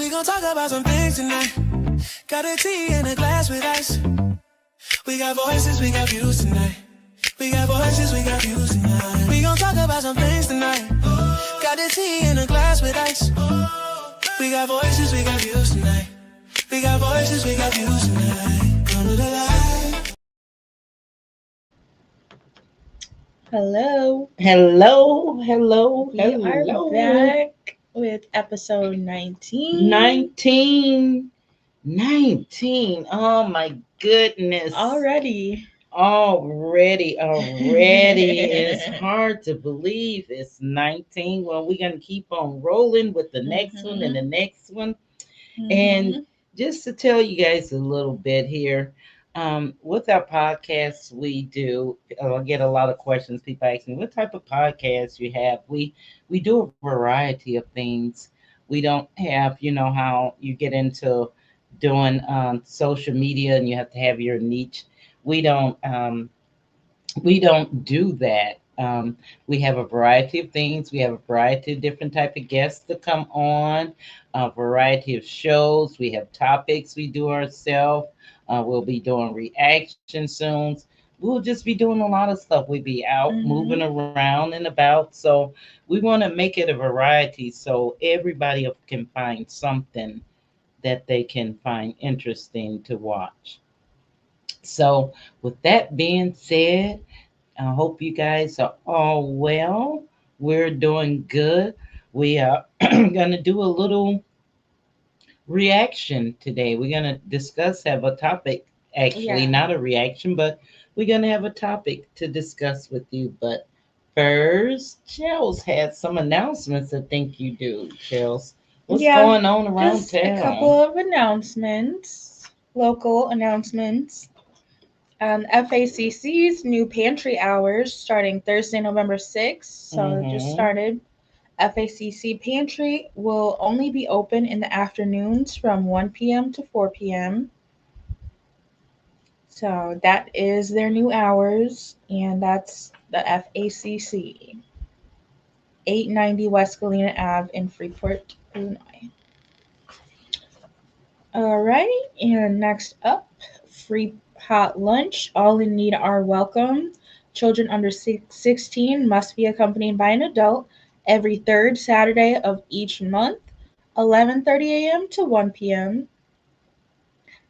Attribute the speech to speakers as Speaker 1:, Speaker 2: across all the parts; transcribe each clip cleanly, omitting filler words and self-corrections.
Speaker 1: We gon' talk about some things tonight. Got a tea and a glass with ice. We got voices, we got views tonight. We got voices, we got views tonight. We gon' talk about some things tonight. Got a tea and a glass with ice. We got voices, we got views tonight. We got voices, we got views tonight. Come to the light.
Speaker 2: Hello.
Speaker 3: Hello.
Speaker 2: We are back with episode 19.
Speaker 3: 19. Oh my goodness.
Speaker 2: Already.
Speaker 3: It's hard to believe it's 19. Well, we're going to keep on rolling with the next one and the next one. And just to tell you guys a little bit here, with our podcasts, we do. I get a lot of questions. People ask me, "What type of podcast you have?" We do a variety of things. We don't have, how you get into doing social media and you have to have your niche. We don't. We don't do that. We have a variety of things. We have a variety of different type of guests that come on, a variety of shows. We have topics we do ourselves. We'll be doing reaction soon. We'll just be doing a lot of stuff. We'll be out moving around and about. So we want to make it a variety so everybody can find something that they can find interesting to watch. So with that being said, I hope you guys are all well. We're doing good. We are going to do a little reaction today. We're going to have a topic, actually, not a reaction, but we're going to have a topic to discuss with you. But first, Chels had some announcements I think you do, Chels. What's going on around
Speaker 2: just
Speaker 3: town?
Speaker 2: A couple of announcements, local announcements. FACC's new pantry hours starting Thursday, November 6th. So it just started. FACC Pantry will only be open in the afternoons from 1 p.m. to 4 p.m. So that is their new hours, and that's the FACC. 890 West Galena Ave in Freeport, Illinois. Alrighty, and next up, free hot lunch. All in need are welcome. Children under 16 must be accompanied by an adult every third Saturday of each month, 11:30 a.m. to 1 p.m.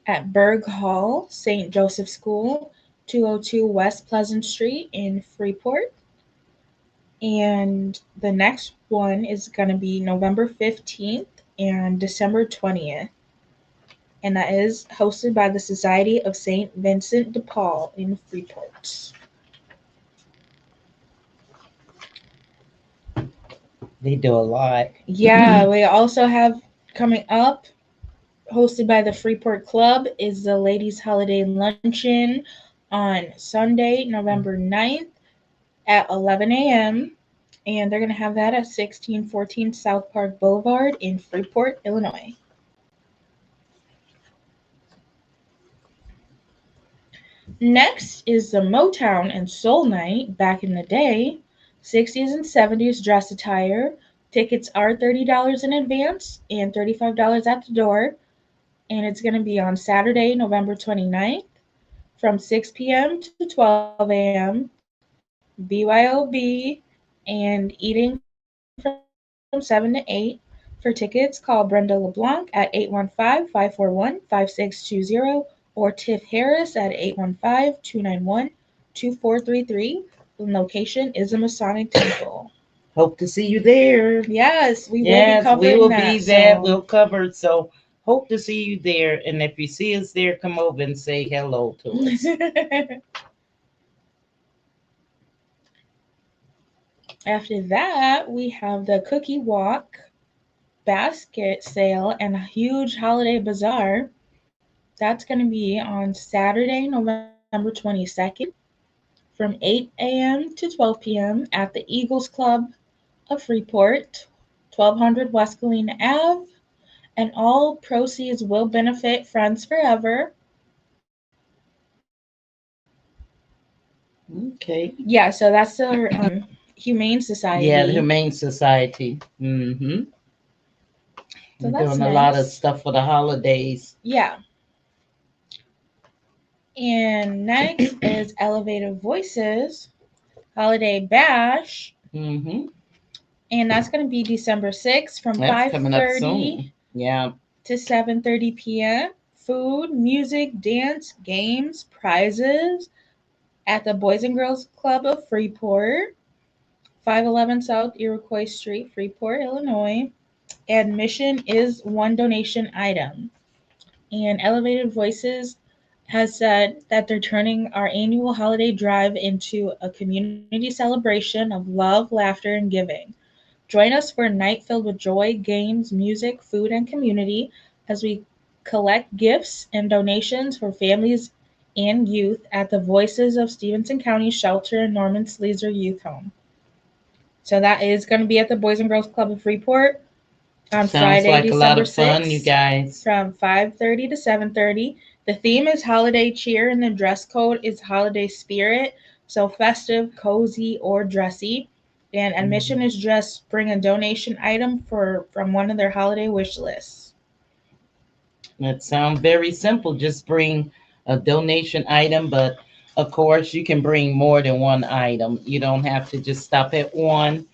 Speaker 2: at Berg Hall, St. Joseph School, 202 West Pleasant Street in Freeport. And the next one is going to be November 15th and December 20th. And that is hosted by the Society of St. Vincent de Paul in Freeport.
Speaker 3: They do a lot.
Speaker 2: Yeah, we also have coming up, hosted by the Freeport Club, is the Ladies Holiday Luncheon on Sunday, November 9th at 11 a.m. And they're going to have that at 1614 South Park Boulevard in Freeport, Illinois. Next is the Motown and Soul Night back in the day. 60s and 70s dress attire. Tickets are $30 in advance and $35 at the door. And it's going to be on Saturday, November 29th from 6 p.m. to 12 a.m. BYOB and eating from 7 to 8. For tickets, call Brenda LeBlanc at 815-541-5620 or Tiff Harris at 815-291-2433. The location is the Masonic Temple.
Speaker 3: Hope to see you there.
Speaker 2: Yes, we will
Speaker 3: Yes,
Speaker 2: be covering
Speaker 3: we will
Speaker 2: that.
Speaker 3: be there. We'll cover it. So hope to see you there. And if you see us there, come over and say hello to us.
Speaker 2: After that, we have the Cookie Walk basket sale and a huge holiday bazaar. That's going to be on Saturday, November 22nd from 8 a.m. to 12 p.m. at the Eagles Club of Freeport, 1200 West Galena Ave. And all proceeds will benefit Friends Forever.
Speaker 3: Okay.
Speaker 2: Yeah, so that's the Humane Society.
Speaker 3: Yeah, the Humane Society. Mm-hmm.
Speaker 2: So
Speaker 3: We're
Speaker 2: that's
Speaker 3: doing a lot of
Speaker 2: nice.
Speaker 3: stuff for the holidays.
Speaker 2: Yeah. And next is Elevated Voices Holiday Bash.
Speaker 3: Mm-hmm.
Speaker 2: And that's going to be December 6th from
Speaker 3: That's coming up
Speaker 2: 5:30
Speaker 3: soon. Yeah.
Speaker 2: to 7:30 p.m. Food, music, dance, games, prizes at the Boys and Girls Club of Freeport, 511 South Iroquois Street, Freeport, Illinois. Admission is one donation item. And Elevated Voices has said that they're turning our annual holiday drive into a community celebration of love, laughter, and giving. Join us for a night filled with joy, games, music, food, and community as we collect gifts and donations for families and youth at the Voices of Stevenson County Shelter and Norman Sleezer Youth Home. So that is going to be at the Boys and Girls Club of Freeport on
Speaker 3: Sounds
Speaker 2: Friday,
Speaker 3: like a lot
Speaker 2: December
Speaker 3: of fun, you
Speaker 2: 6th
Speaker 3: guys.
Speaker 2: from 5:30 to 7:30. The theme is holiday cheer and the dress code is holiday spirit, so festive, cozy, or dressy. And admission is just bring a donation item from one of their holiday wish lists.
Speaker 3: That sounds very simple. Just bring a donation item, but of course, you can bring more than one item. You don't have to just stop at one.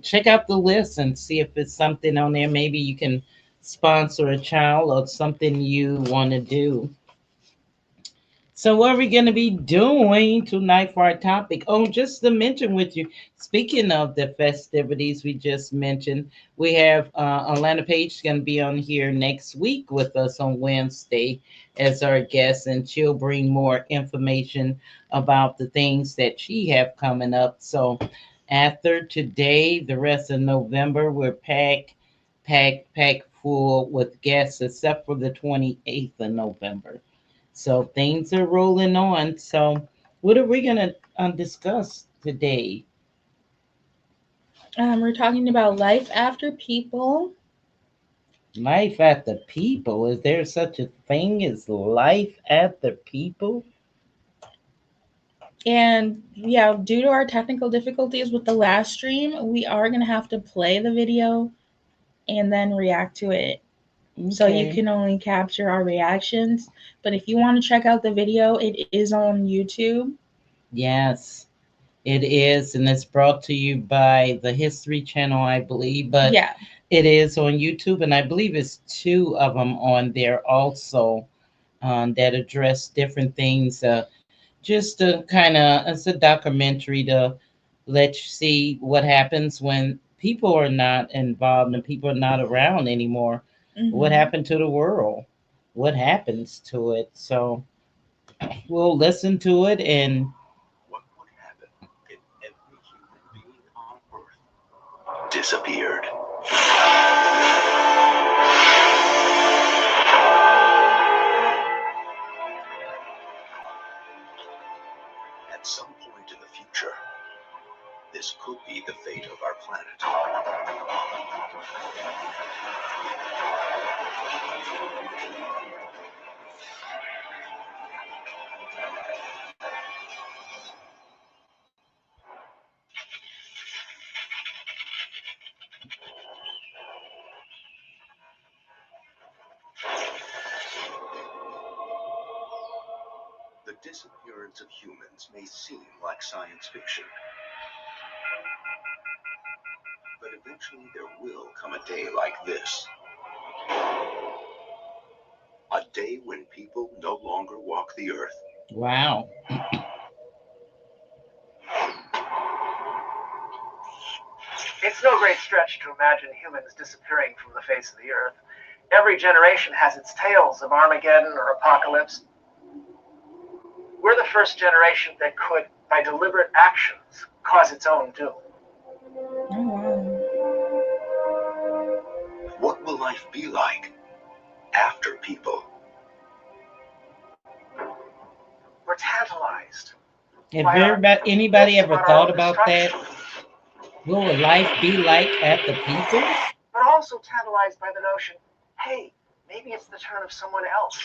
Speaker 3: Check out the list and see if it's something on there. Maybe you can sponsor a child or something you want to do. So, what are we going to be doing tonight for our topic? Oh, just to mention with you, speaking of the festivities we just mentioned, we have Atlanta Page going to be on here next week with us on Wednesday as our guest, and she'll bring more information about the things that she have coming up. So, after today, the rest of November, we're packed full with guests, except for the 28th of November. So things are rolling on. So what are we going to discuss today?
Speaker 2: We're talking about life after people.
Speaker 3: Life after people. Is there such a thing as life after people?
Speaker 2: And yeah, due to our technical difficulties with the last stream, we are going to have to play the video and then react to it. So you
Speaker 3: Okay.
Speaker 2: can only capture our reactions. But if you want to check out the video, it is on YouTube.
Speaker 3: Yes, it is. And it's brought to you by the History Channel, I believe. But
Speaker 2: Yeah.
Speaker 3: it is on YouTube. And I believe it's two of them on there also that address different things. Just to kind of, it's a documentary to let you see what happens when people are not involved and people are not around anymore. What
Speaker 2: Mm-hmm.
Speaker 3: happened to the world? What happens to it? So we'll listen to it. And
Speaker 4: what would happen if every human being on Earth disappeared? At some point in the future, this could be the fate of our planet. The disappearance of humans may seem like science fiction, but eventually there will come a day like this. A day when people no longer walk the earth.
Speaker 3: wow.
Speaker 5: It's no great stretch to imagine humans disappearing from the face of the earth. Every generation has its tales of Armageddon or apocalypse. We're the first generation that could, by deliberate actions, cause its own doom.
Speaker 2: Oh, wow.
Speaker 4: What will life be like after people?
Speaker 5: We're tantalized.
Speaker 3: Have anybody ever thought about that? What would life be like after people?
Speaker 5: But also tantalized by the notion, hey, maybe it's the turn of someone else.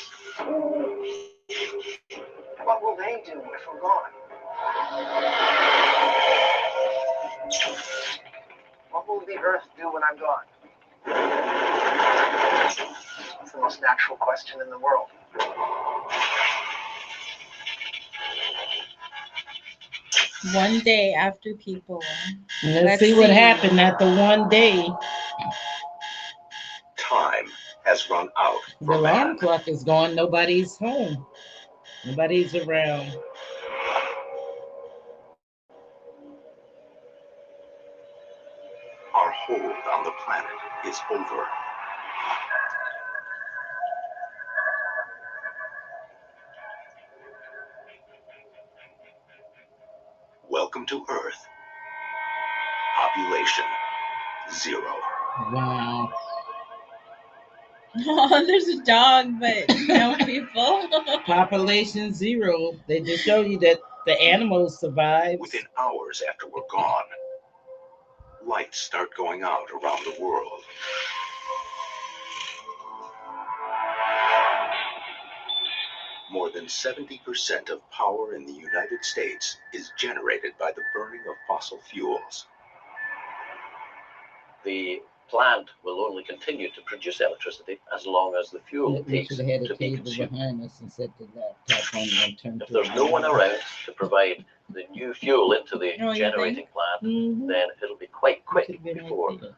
Speaker 5: What will they do if we're gone? What will the earth do when I'm gone? most natural question in the world.
Speaker 2: One day after people.
Speaker 3: Let's see what happened after one day.
Speaker 4: Time has run out
Speaker 3: The
Speaker 4: for
Speaker 3: alarm
Speaker 4: man.
Speaker 3: clock is gone. Nobody's home. Nobody's around.
Speaker 4: Our hold on the planet is over. Welcome to Earth. Population 0.
Speaker 3: Wow.
Speaker 2: Oh, there's a dog, but no people.
Speaker 3: Population 0. They just show you that the animals survive.
Speaker 4: Within hours after we're gone, lights start going out around the world. More than 70% of power in the United States is generated by the burning of fossil fuels.
Speaker 6: The plant will only continue to produce electricity as long as the fuel it
Speaker 3: We
Speaker 6: takes
Speaker 3: should have had
Speaker 6: to
Speaker 3: a
Speaker 6: be
Speaker 3: table
Speaker 6: consumed.
Speaker 3: behind us and set the laptop on and turn
Speaker 6: If
Speaker 3: to
Speaker 6: there's
Speaker 3: it.
Speaker 6: no one around to provide the new fuel into the
Speaker 2: Oh, you
Speaker 6: generating plant,
Speaker 3: Mhm.
Speaker 6: then it'll be quite quick
Speaker 3: Could've been right
Speaker 6: before
Speaker 3: there.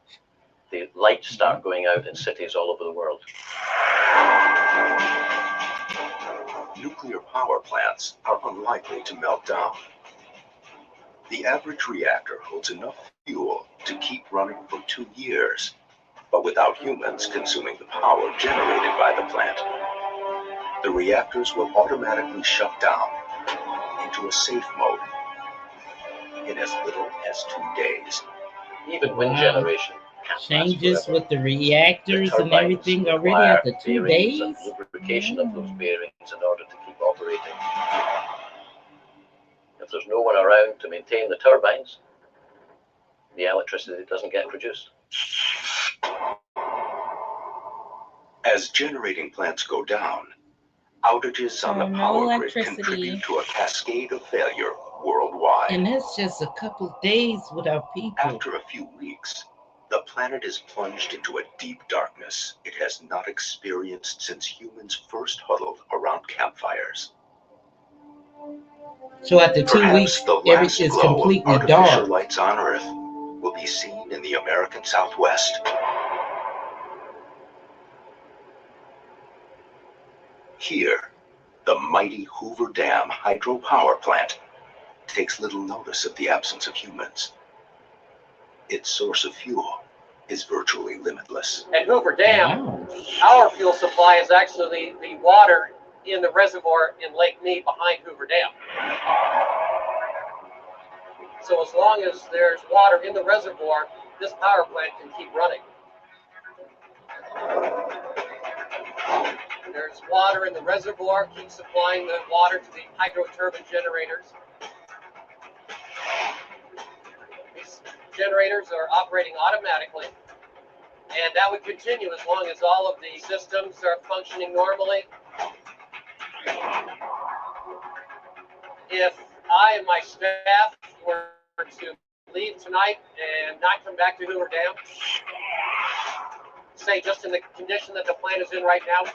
Speaker 6: the lights start going out in cities all over the world.
Speaker 4: Nuclear power plants are unlikely to melt down. The average reactor holds enough fuel to keep running for 2 years, but without humans consuming the power generated by the plant, the reactors will automatically shut down into a safe mode in as little as 2 days.
Speaker 6: Even wind
Speaker 3: Wow.
Speaker 6: generation can't last
Speaker 3: Changes
Speaker 6: forever.
Speaker 3: with the reactors
Speaker 6: The
Speaker 3: and
Speaker 6: turbines
Speaker 3: everything already
Speaker 6: require
Speaker 3: after 2
Speaker 6: bearings
Speaker 3: days.
Speaker 6: and lubrication of those bearings in order to keep operating. If there's no one around to maintain the turbines, the electricity doesn't get produced.
Speaker 4: As generating plants go down, outages on the
Speaker 2: No
Speaker 4: power grid
Speaker 2: electricity.
Speaker 4: contribute to a cascade of failure worldwide.
Speaker 3: And that's just a couple days without people.
Speaker 4: After a few weeks, the planet is plunged into a deep darkness it has not experienced since humans first huddled around campfires.
Speaker 3: So after 2
Speaker 4: Perhaps
Speaker 3: weeks,
Speaker 4: the last
Speaker 3: everything's
Speaker 4: glow of
Speaker 3: completely
Speaker 4: artificial
Speaker 3: dark.
Speaker 4: lights on Earth will be seen in the American Southwest. Here, the mighty Hoover Dam hydropower plant takes little notice of the absence of humans. Its source of fuel is virtually limitless.
Speaker 7: At Hoover Dam,
Speaker 3: Wow.
Speaker 7: our fuel supply is actually the water in the reservoir in Lake Mead behind Hoover Dam. So as long as there's water in the reservoir, this power plant can keep running. There's water in the reservoir, keep supplying the water to the hydro turbine generators. These generators are operating automatically, and that would continue as long as all of the systems are functioning normally. If I and my staff were to leave tonight and not come back to Hoover Dam, say just in the condition that the plant is in right now,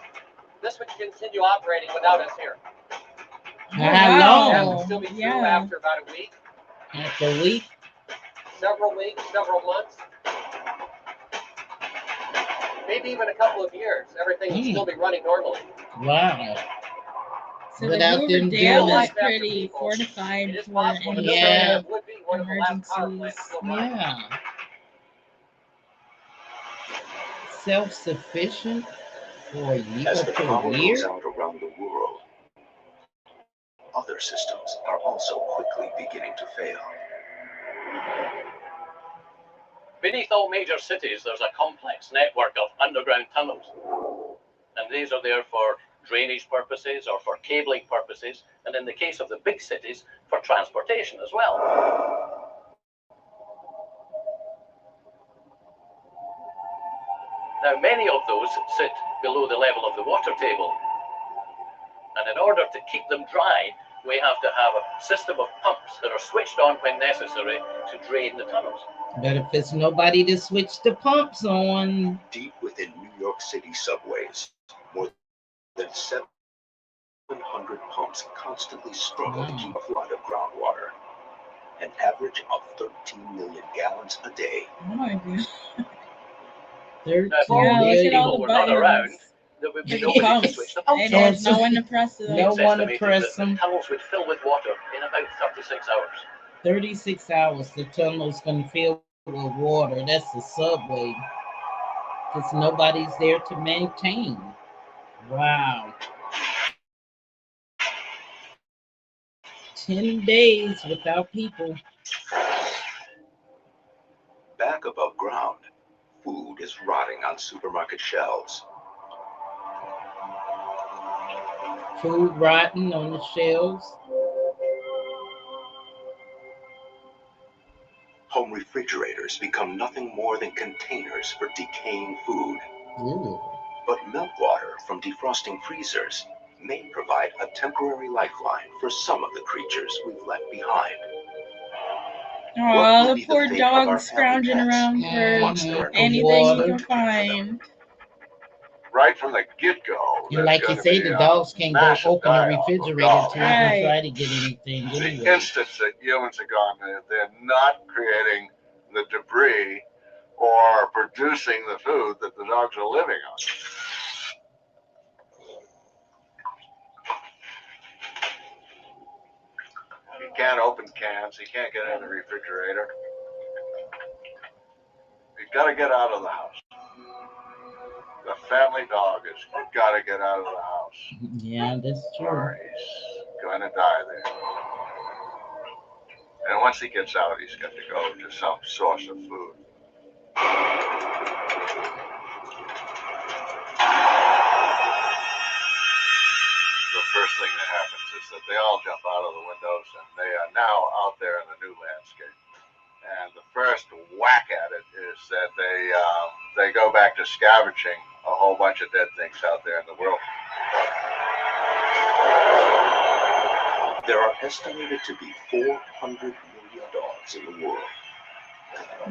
Speaker 7: this would continue operating without us here.
Speaker 3: How
Speaker 7: That
Speaker 3: long?
Speaker 7: would still be true
Speaker 2: Yeah.
Speaker 7: after about a week,
Speaker 3: After a week?
Speaker 7: several weeks, several months, maybe even a couple of years. Everything would still be running normally.
Speaker 3: Wow.
Speaker 2: So
Speaker 3: Without
Speaker 2: the Hoover
Speaker 3: them
Speaker 2: Dam
Speaker 3: doing
Speaker 2: is
Speaker 7: Life after
Speaker 2: pretty
Speaker 7: people.
Speaker 2: fortified
Speaker 7: It is
Speaker 2: for
Speaker 7: possible that
Speaker 2: any
Speaker 7: this
Speaker 3: Yeah.
Speaker 7: area would be one of the last power
Speaker 2: emergencies.
Speaker 7: plants still running.
Speaker 3: Yeah. Self-sufficient for a year,
Speaker 4: As the
Speaker 3: up to
Speaker 4: power
Speaker 3: a
Speaker 4: goes
Speaker 3: year?
Speaker 4: out around the world, other systems are also quickly beginning to fail.
Speaker 6: Beneath all major cities, there's a complex network of underground tunnels. And these are there for drainage purposes or for cabling purposes, and in the case of the big cities, for transportation as well. Now, many of those sit below the level of the water table. And in order to keep them dry, we have to have a system of pumps that are switched on when necessary to drain the tunnels.
Speaker 3: But if it's nobody to switch the pumps on,
Speaker 4: Deep within New York City subways, more than 700 pumps constantly struggle to keep a flood of groundwater. An average of 13 million gallons a day.
Speaker 2: Oh my God.
Speaker 3: 13
Speaker 6: Now, if
Speaker 2: Yeah, look at all
Speaker 6: people
Speaker 2: the
Speaker 6: were not around,
Speaker 2: buttons.
Speaker 6: there would be
Speaker 2: Look at
Speaker 6: nobody to
Speaker 2: pumps.
Speaker 6: switch the pumps
Speaker 2: And
Speaker 6: on.
Speaker 2: there's no one to press them.
Speaker 3: No
Speaker 6: It's
Speaker 3: one to
Speaker 6: estimated
Speaker 3: press
Speaker 6: that
Speaker 3: them.
Speaker 6: the tunnels would fill with water in about 36 hours.
Speaker 3: 36 hours, the tunnel's going to fill with water. That's the subway. Because nobody's there to maintain. Wow. 10 days without people.
Speaker 4: Back above ground, food is rotting on supermarket shelves.
Speaker 3: Food rotting on the shelves.
Speaker 4: Home refrigerators become nothing more than containers for decaying food.
Speaker 3: Ooh.
Speaker 4: But meltwater from defrosting freezers may provide a temporary lifeline for some of the creatures we've left behind.
Speaker 2: Oh, the poor dog scrounging around
Speaker 4: once there
Speaker 2: for
Speaker 4: are no
Speaker 2: anything
Speaker 4: water
Speaker 2: he
Speaker 4: to
Speaker 2: can
Speaker 4: drink for them?
Speaker 2: find.
Speaker 8: Right from the get-go.
Speaker 3: And like you say, the dogs can't go open a refrigerator to even try to get anything
Speaker 8: The
Speaker 3: anyway.
Speaker 8: instance that humans have gone, they're not creating the debris or producing the food that the dogs are living on. You can't open cans. You can't get in the refrigerator. You've got to get out of the house. The family dog has got to get out of the house.
Speaker 3: Yeah, that's true.
Speaker 8: Or he's going to die there. And once he gets out, he's got to go to some source of food. The first thing that happens is that they all jump out of the windows, and they are now out there in the new landscape. And the first whack at it is that they go back to scavenging a whole bunch of dead things out there in the world.
Speaker 4: There are estimated to be 400 million dogs in the world.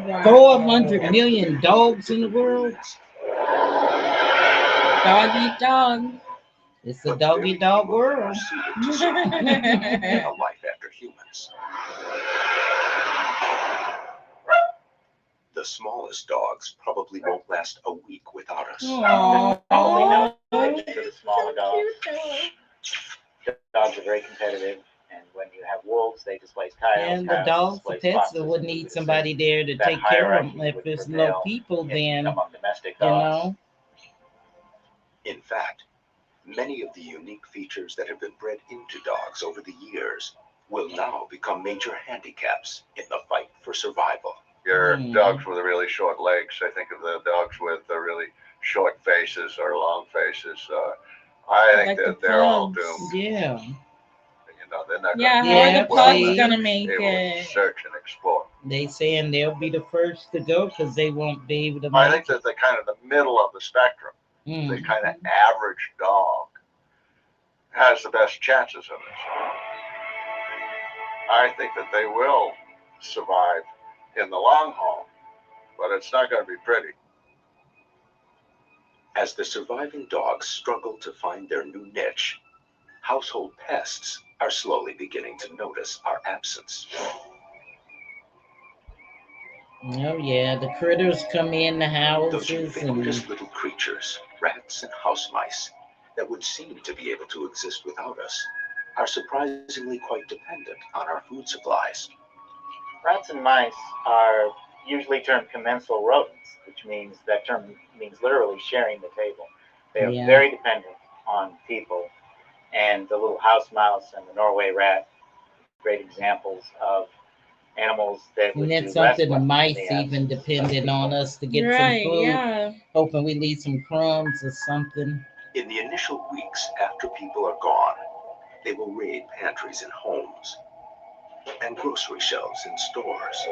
Speaker 2: Wow.
Speaker 3: 400 million dogs in the world?
Speaker 2: Dog eat dog.
Speaker 3: It's a dog-eat-dog world.
Speaker 4: In a life after humans. The smallest dogs probably won't last a week without us.
Speaker 2: Aww.
Speaker 9: To the smaller dogs. Dogs are very competitive, and when you have wolves, they displace coyotes.
Speaker 3: And the dogs, the pets, would need somebody there to take care of them. If there's no people, then,
Speaker 9: among domestic
Speaker 3: you
Speaker 9: dogs.
Speaker 3: know.
Speaker 4: In fact, many of the unique features that have been bred into dogs over the years will now become major handicaps in the fight for survival.
Speaker 8: Your dogs with the really short legs. I think of the dogs with the really short faces or long faces. I think that they're all doomed.
Speaker 3: Yeah.
Speaker 8: You know, they're not
Speaker 2: Yeah,
Speaker 8: gonna
Speaker 2: how are
Speaker 3: Yeah,
Speaker 2: the pugs
Speaker 3: see?
Speaker 2: gonna make
Speaker 8: they will
Speaker 2: it?
Speaker 8: search and explore.
Speaker 3: They saying they'll be the first to go because they won't be able to
Speaker 8: I
Speaker 3: make
Speaker 8: think that they're kind of the middle of the spectrum.
Speaker 3: it.
Speaker 8: The kind of average dog has the best chances of it. I think that they will survive in the long haul, but it's not going to be pretty.
Speaker 4: As the surviving dogs struggle to find their new niche, household pests are slowly beginning to notice our absence.
Speaker 3: Oh yeah, the critters come in the
Speaker 4: Those
Speaker 3: houses
Speaker 4: ubiquitous
Speaker 3: and
Speaker 4: little creatures, rats and house mice, that would seem to be able to exist without us, are surprisingly quite dependent on our food supplies.
Speaker 9: Rats and mice are usually termed commensal rodents, which means that term means literally sharing the table. They are very dependent on people, and the little house mouse and the Norway rat, great examples of animals that would
Speaker 3: and
Speaker 9: do
Speaker 3: that's
Speaker 9: less
Speaker 3: something the
Speaker 9: well
Speaker 3: mice
Speaker 9: in the
Speaker 3: even
Speaker 9: absence of
Speaker 3: depended on
Speaker 9: people.
Speaker 3: us to get
Speaker 2: Right,
Speaker 3: some food,
Speaker 2: yeah.
Speaker 3: hoping we leave some crumbs or something.
Speaker 4: In the initial weeks after people are gone, they will raid pantries in homes and grocery shelves in stores.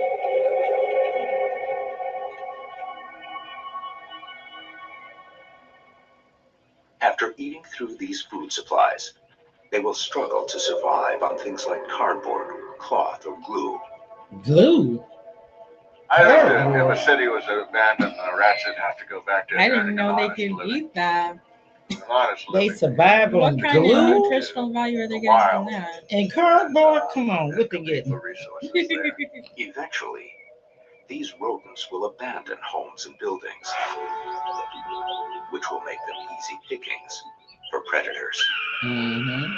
Speaker 4: After eating through these food supplies, they will struggle to survive on things like cardboard, cloth, or glue.
Speaker 3: Glue?
Speaker 8: I think that if a city was abandoned, the rats would have to go back to
Speaker 2: I
Speaker 8: their
Speaker 2: didn't know they
Speaker 8: honest
Speaker 2: could
Speaker 8: living.
Speaker 2: eat that.
Speaker 8: And honestly,
Speaker 3: They survive
Speaker 2: What
Speaker 3: on
Speaker 2: kind of
Speaker 3: glue
Speaker 2: nutritional value are they getting from that?
Speaker 3: and cardboard. Come on, what they
Speaker 4: compete
Speaker 3: getting?
Speaker 4: for resources there. Eventually, these rodents will abandon homes and buildings, which will make them easy pickings for predators.
Speaker 3: Mm-hmm.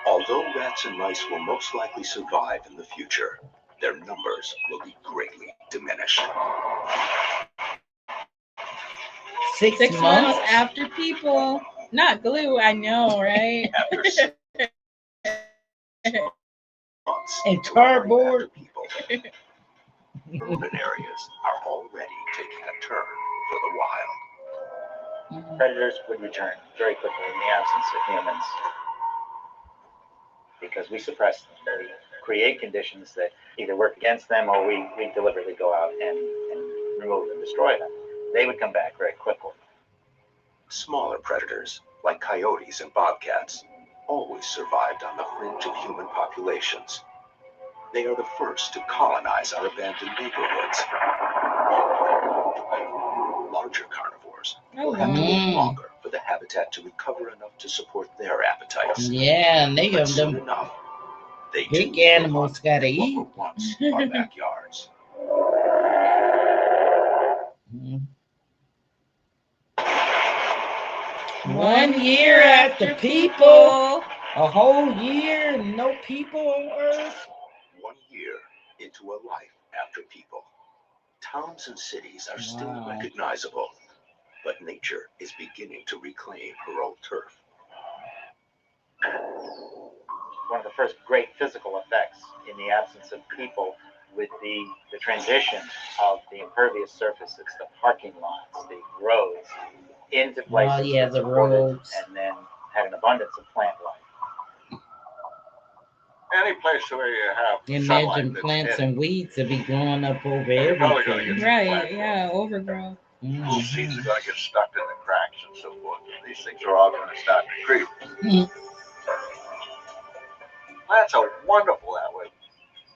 Speaker 4: Although rats and mice will most likely survive in the future, their numbers will be greatly diminished.
Speaker 3: 6
Speaker 2: 6
Speaker 3: months.
Speaker 2: months after people. Not glue, I know, right?
Speaker 4: After 6 months
Speaker 3: And
Speaker 4: to
Speaker 3: cardboard.
Speaker 4: after people, urban areas are already taking a turn for the wild.
Speaker 9: Predators would return very quickly in the absence of humans because we suppress them. We create conditions that either work against them or we deliberately go out and remove and destroy them. They would come back very quickly.
Speaker 4: Smaller predators, like coyotes and bobcats, always survived on the fringe of human populations. They are the first to colonize our abandoned neighborhoods. Larger carnivores will have to wait longer for the habitat to recover enough to support their appetites.
Speaker 3: Yeah, and they
Speaker 4: But
Speaker 3: have
Speaker 4: soon
Speaker 3: them
Speaker 4: enough, they
Speaker 3: big
Speaker 4: too
Speaker 3: animals
Speaker 4: will
Speaker 3: gotta
Speaker 4: hunt
Speaker 3: eat.
Speaker 4: what were once our backyards.
Speaker 3: Mhm. 1 year after people, a whole year, no people on Earth.
Speaker 4: 1 year into a life after people. Towns and cities are still
Speaker 3: Wow.
Speaker 4: recognizable, but nature is beginning to reclaim her old turf.
Speaker 9: One of the first great physical effects in the absence of people with the transition of the impervious surfaces, the parking lots, the roads, into places
Speaker 3: yeah,
Speaker 9: that
Speaker 3: the
Speaker 9: supported
Speaker 3: roads.
Speaker 9: and then had an abundance of plant life.
Speaker 8: Any place where you have
Speaker 3: Imagine
Speaker 8: sunlight that's
Speaker 3: plants
Speaker 8: hitting,
Speaker 3: and weeds to be growing up over
Speaker 8: you're probably gonna
Speaker 3: everything.
Speaker 8: get
Speaker 2: Right, yeah, overgrowth.
Speaker 8: little seeds are going to get stuck in the cracks and so forth. And these things are all going to start to creep.
Speaker 3: Mhm.
Speaker 8: Plants are wonderful that way.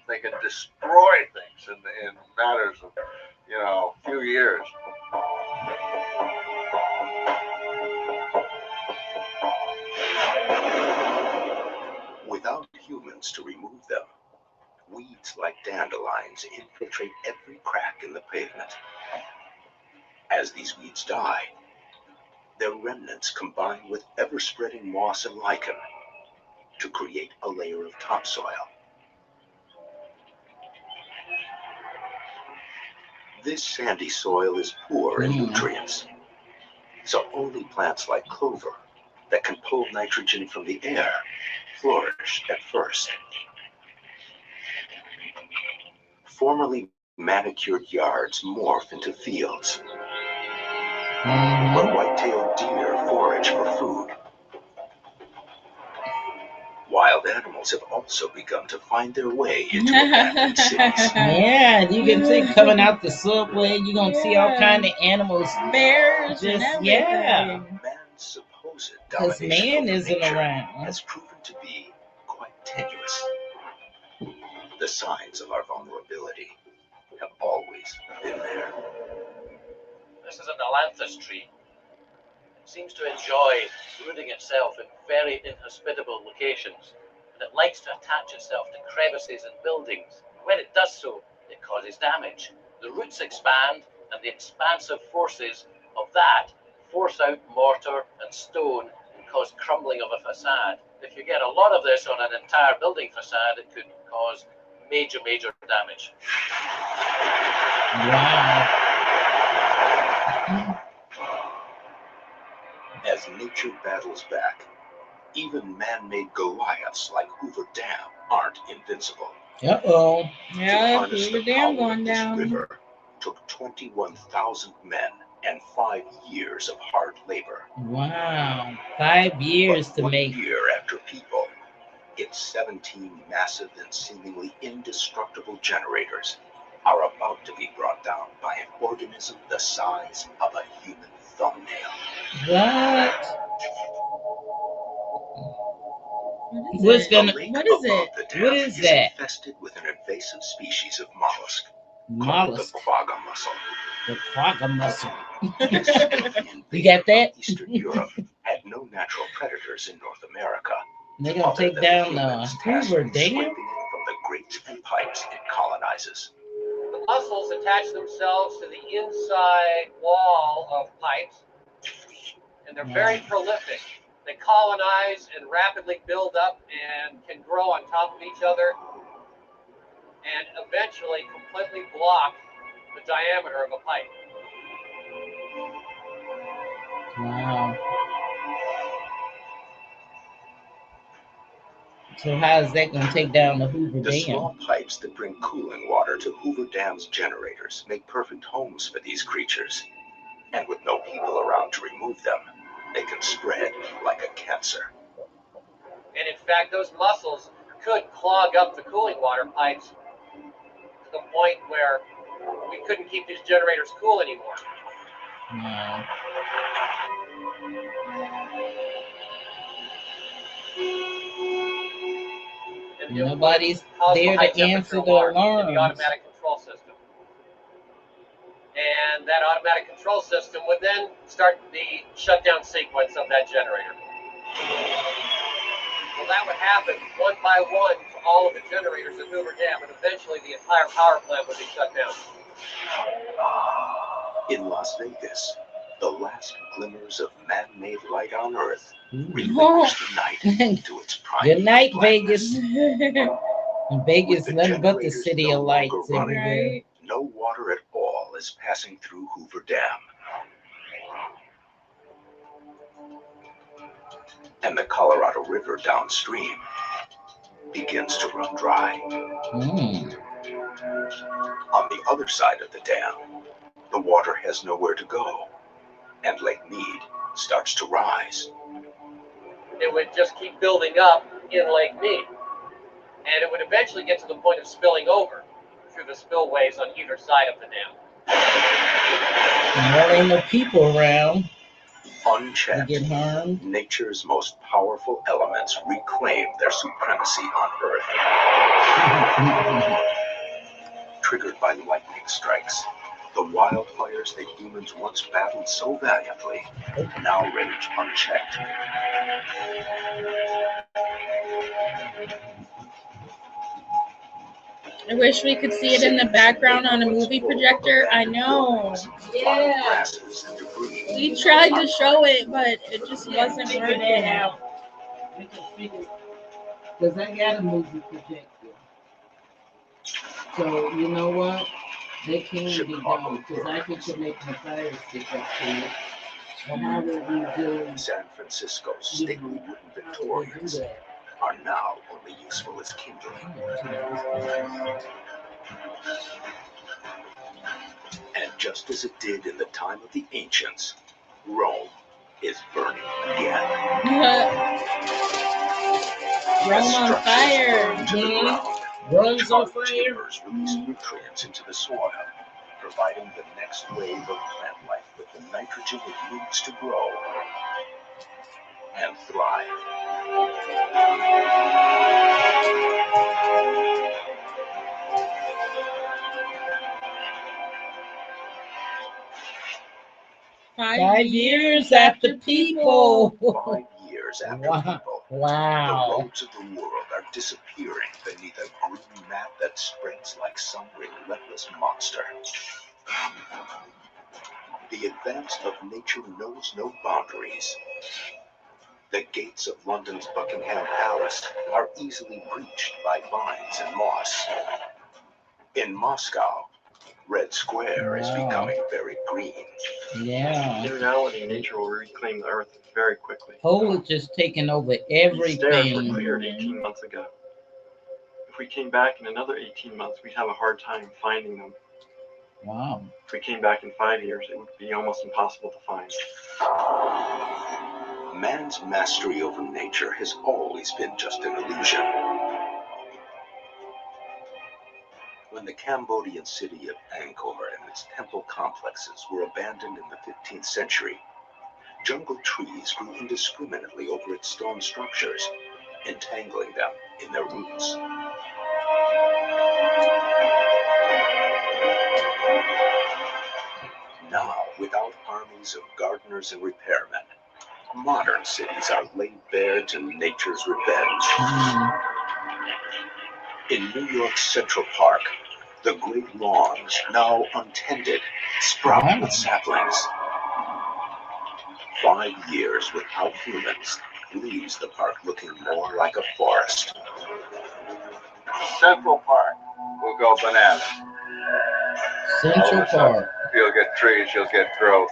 Speaker 8: They can destroy things in matters of, few years.
Speaker 4: Without humans to remove them, weeds like dandelions infiltrate every crack in the pavement. As these weeds die, their remnants combine with ever-spreading moss and lichen to create a layer of topsoil. This sandy soil is poor in nutrients, so only plants like clover that can pull nitrogen from the air flourish at first. Formerly manicured yards morph into fields, where white-tailed deer forage for food. Wild animals have also begun to find their way into abandoned cities.
Speaker 3: Yeah, you can see coming out the subway, you're gonna see all kind of animals.
Speaker 2: Bears and
Speaker 3: Just
Speaker 2: everything.
Speaker 3: yeah,
Speaker 4: Man's supposed
Speaker 3: because
Speaker 4: domination
Speaker 3: man
Speaker 4: over
Speaker 3: isn't
Speaker 4: nature
Speaker 3: around.
Speaker 4: has proven to be quite tenuous. The signs of our vulnerability have always been there.
Speaker 6: This is an ailanthus tree. It seems to enjoy rooting itself in very inhospitable locations, and it likes to attach itself to crevices and buildings. When it does so, it causes damage. The roots expand, and the expansive forces of that force out mortar and stone and cause crumbling of a facade. If you get a lot of this on an entire building facade, it could cause major damage.
Speaker 3: Wow.
Speaker 4: As nature battles back, even man-made Goliaths like Hoover Dam aren't invincible.
Speaker 3: Uh-oh.
Speaker 2: Yeah,
Speaker 4: To harness
Speaker 2: Hoover
Speaker 4: the
Speaker 2: Dam
Speaker 4: power
Speaker 2: going
Speaker 4: of this
Speaker 2: down.
Speaker 4: river took 21,000 men and 5 years of hard labor.
Speaker 3: Wow. 5 years
Speaker 4: But
Speaker 3: to
Speaker 4: 1
Speaker 3: make.
Speaker 4: year after people, its 17 massive and seemingly indestructible generators are about to be brought down by an organism the size of a human thumbnail.
Speaker 3: What?
Speaker 2: What is
Speaker 3: What's gonna?
Speaker 4: The lake
Speaker 2: What is
Speaker 4: above
Speaker 2: it?
Speaker 4: the dam
Speaker 3: What is that?
Speaker 4: infested with an invasive species of mollusk called the
Speaker 3: Mollusk.
Speaker 4: quagga mussel.
Speaker 3: The quagga mussel.
Speaker 4: This invasion
Speaker 3: You got that?
Speaker 4: from Eastern Europe had no natural predators in North America.
Speaker 3: They're gonna
Speaker 4: other
Speaker 3: take
Speaker 4: than
Speaker 3: down
Speaker 4: humans
Speaker 3: the
Speaker 4: tasked
Speaker 3: Hoover
Speaker 4: with
Speaker 3: Dam.
Speaker 4: scraping it from the grates and pipes it colonizes.
Speaker 7: The mussels attach themselves to the inside wall of pipes, and they're very prolific. They colonize and rapidly build up and can grow on top of each other and eventually completely block the diameter of a pipe.
Speaker 3: Wow. So how is that gonna take down the Hoover
Speaker 4: The
Speaker 3: Dam?
Speaker 4: small pipes that bring cooling water to Hoover Dam's generators make perfect homes for these creatures. And with no people around to remove them, they can spread like a cancer.
Speaker 7: And in fact, those mussels could clog up the cooling water pipes to the point where we couldn't keep these generators cool anymore.
Speaker 3: Wow.
Speaker 7: And it would
Speaker 3: Nobody's
Speaker 7: cause
Speaker 3: there
Speaker 7: high
Speaker 3: to answer
Speaker 7: temperature
Speaker 3: the
Speaker 7: alarm in the
Speaker 3: alarms.
Speaker 7: automatic control system. And that automatic control system would then start the shutdown sequence of that generator. Well, that would happen one by one to all of the generators at Hoover Dam, and eventually the entire power plant would be shut down.
Speaker 4: In Las Vegas, the last glimmers of man-made light on Earth
Speaker 3: Ooh.
Speaker 4: relinquish the night to its prime.
Speaker 3: Good night,
Speaker 4: blackness.
Speaker 3: Vegas. And Vegas,
Speaker 4: With the
Speaker 3: nothing but the
Speaker 4: generators
Speaker 3: city
Speaker 4: no
Speaker 3: of lights
Speaker 4: longer running,
Speaker 3: everywhere.
Speaker 2: Right.
Speaker 4: No water at all is passing through Hoover Dam. And the Colorado River downstream begins to run dry.
Speaker 3: Mm.
Speaker 4: On the other side of the dam, the water has nowhere to go, and Lake Mead starts to rise.
Speaker 7: It would just keep building up in Lake Mead, and it would eventually get to the point of spilling over through the spillways on either side of the dam.
Speaker 3: And there ain't no people around to
Speaker 4: Unchecked,
Speaker 3: get harmed.
Speaker 4: nature's most powerful elements reclaim their supremacy on Earth. Triggered by lightning strikes, the wildfires that humans once battled so valiantly now rage unchecked.
Speaker 2: I wish we could see it in the background on a movie projector. I know.
Speaker 3: Yeah.
Speaker 2: We tried to show it, but it just wasn't
Speaker 3: Figure
Speaker 2: working.
Speaker 3: that out. Because I got a movie projector. So, you know what? They can be done because I can connect my fire stick up to it. And how would we do
Speaker 4: San Francisco's stately wooden Victorians
Speaker 3: that?
Speaker 4: are now only useful as kindling. And just as it did in the time of the ancients, Rome is burning again.
Speaker 2: Rome on fire.
Speaker 4: To the ground,
Speaker 3: Runs on
Speaker 4: charred
Speaker 3: fire.
Speaker 4: timbers release nutrients into the soil, providing the next wave of plant life with the nitrogen it needs to grow and thrive.
Speaker 3: Five years after people.
Speaker 4: 5 years after
Speaker 3: Wow.
Speaker 4: people, the
Speaker 3: Wow.
Speaker 4: roads of the world are disappearing beneath a green map that spreads like some relentless monster. The advance of nature knows no boundaries. The gates of London's Buckingham Palace are easily breached by vines and moss. In Moscow, Red Square is
Speaker 3: Wow.
Speaker 4: becoming very green.
Speaker 3: Yeah.
Speaker 10: In reality, nature will reclaim the earth very quickly.
Speaker 3: Foliage is taking over
Speaker 10: These stairs were
Speaker 3: everything.
Speaker 10: cleared 18 months ago. If we came back in another 18 months, we'd have a hard time finding them.
Speaker 3: Wow.
Speaker 10: If we came back in 5 years, it would be almost impossible to find.
Speaker 4: Man's mastery over nature has always been just an illusion. When the Cambodian city of Angkor and its temple complexes were abandoned in the 15th century, jungle trees grew indiscriminately over its stone structures, entangling them in their roots. without armies of gardeners and repairmen. Modern cities are laid bare to nature's revenge. In New York's Central Park, the great lawns, now untended, sprout with saplings. 5 years without humans leaves the park looking more like a forest.
Speaker 8: Central Park will go bananas.
Speaker 3: Central Park.
Speaker 8: You'll get trees, you'll get growth.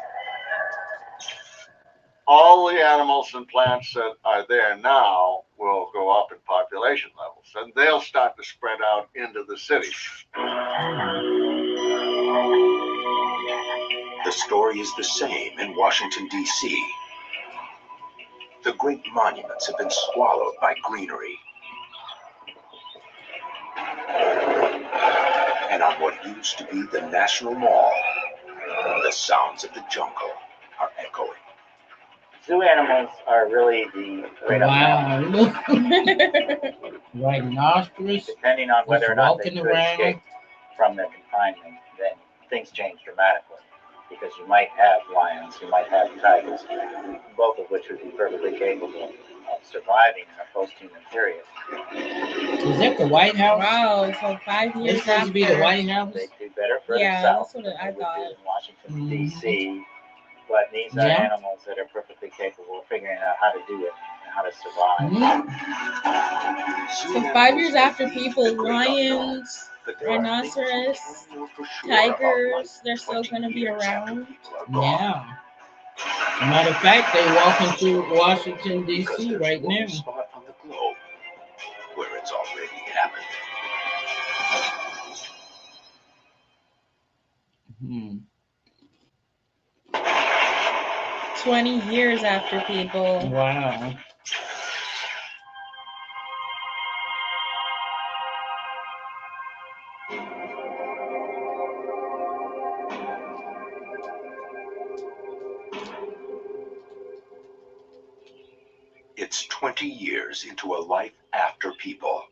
Speaker 8: All the animals and plants that are there now will go up in population levels, and they'll start to spread out into the cities.
Speaker 4: The story is the same in Washington, D.C. The great monuments have been swallowed by greenery. And on what used to be the National Mall, the sounds of the jungle are echoing.
Speaker 9: Zoo animals are really the great unknown.
Speaker 3: Rhinoceros.
Speaker 9: Depending on whether or not they
Speaker 3: walking
Speaker 9: could
Speaker 3: around.
Speaker 9: escape from their confinement, then things change dramatically. Because you might have lions, you might have tigers, both of which would be perfectly capable of surviving in a post-human period.
Speaker 3: Is that the White House?
Speaker 2: Wow, so 5 years
Speaker 3: It's supposed to be the
Speaker 2: after.
Speaker 3: White House?
Speaker 9: They do better for
Speaker 2: Yeah,
Speaker 9: themselves
Speaker 2: that's what
Speaker 9: than
Speaker 2: I
Speaker 9: they would do
Speaker 2: thought.
Speaker 9: in Washington, D.C. But these are
Speaker 3: Yeah.
Speaker 9: animals that are perfectly capable of figuring out how to do it and how to survive.
Speaker 2: So 5 years after people, lions, rhinoceros, tigers, they're still going to be around.
Speaker 3: Yeah. Matter of fact, they walking through Washington,
Speaker 4: Because
Speaker 3: D.C.
Speaker 4: there's
Speaker 3: right
Speaker 4: one
Speaker 3: now.
Speaker 4: spot on the globe where it's already happened.
Speaker 2: 20 years after people.
Speaker 3: Wow.
Speaker 4: It's 20 years into a life after people.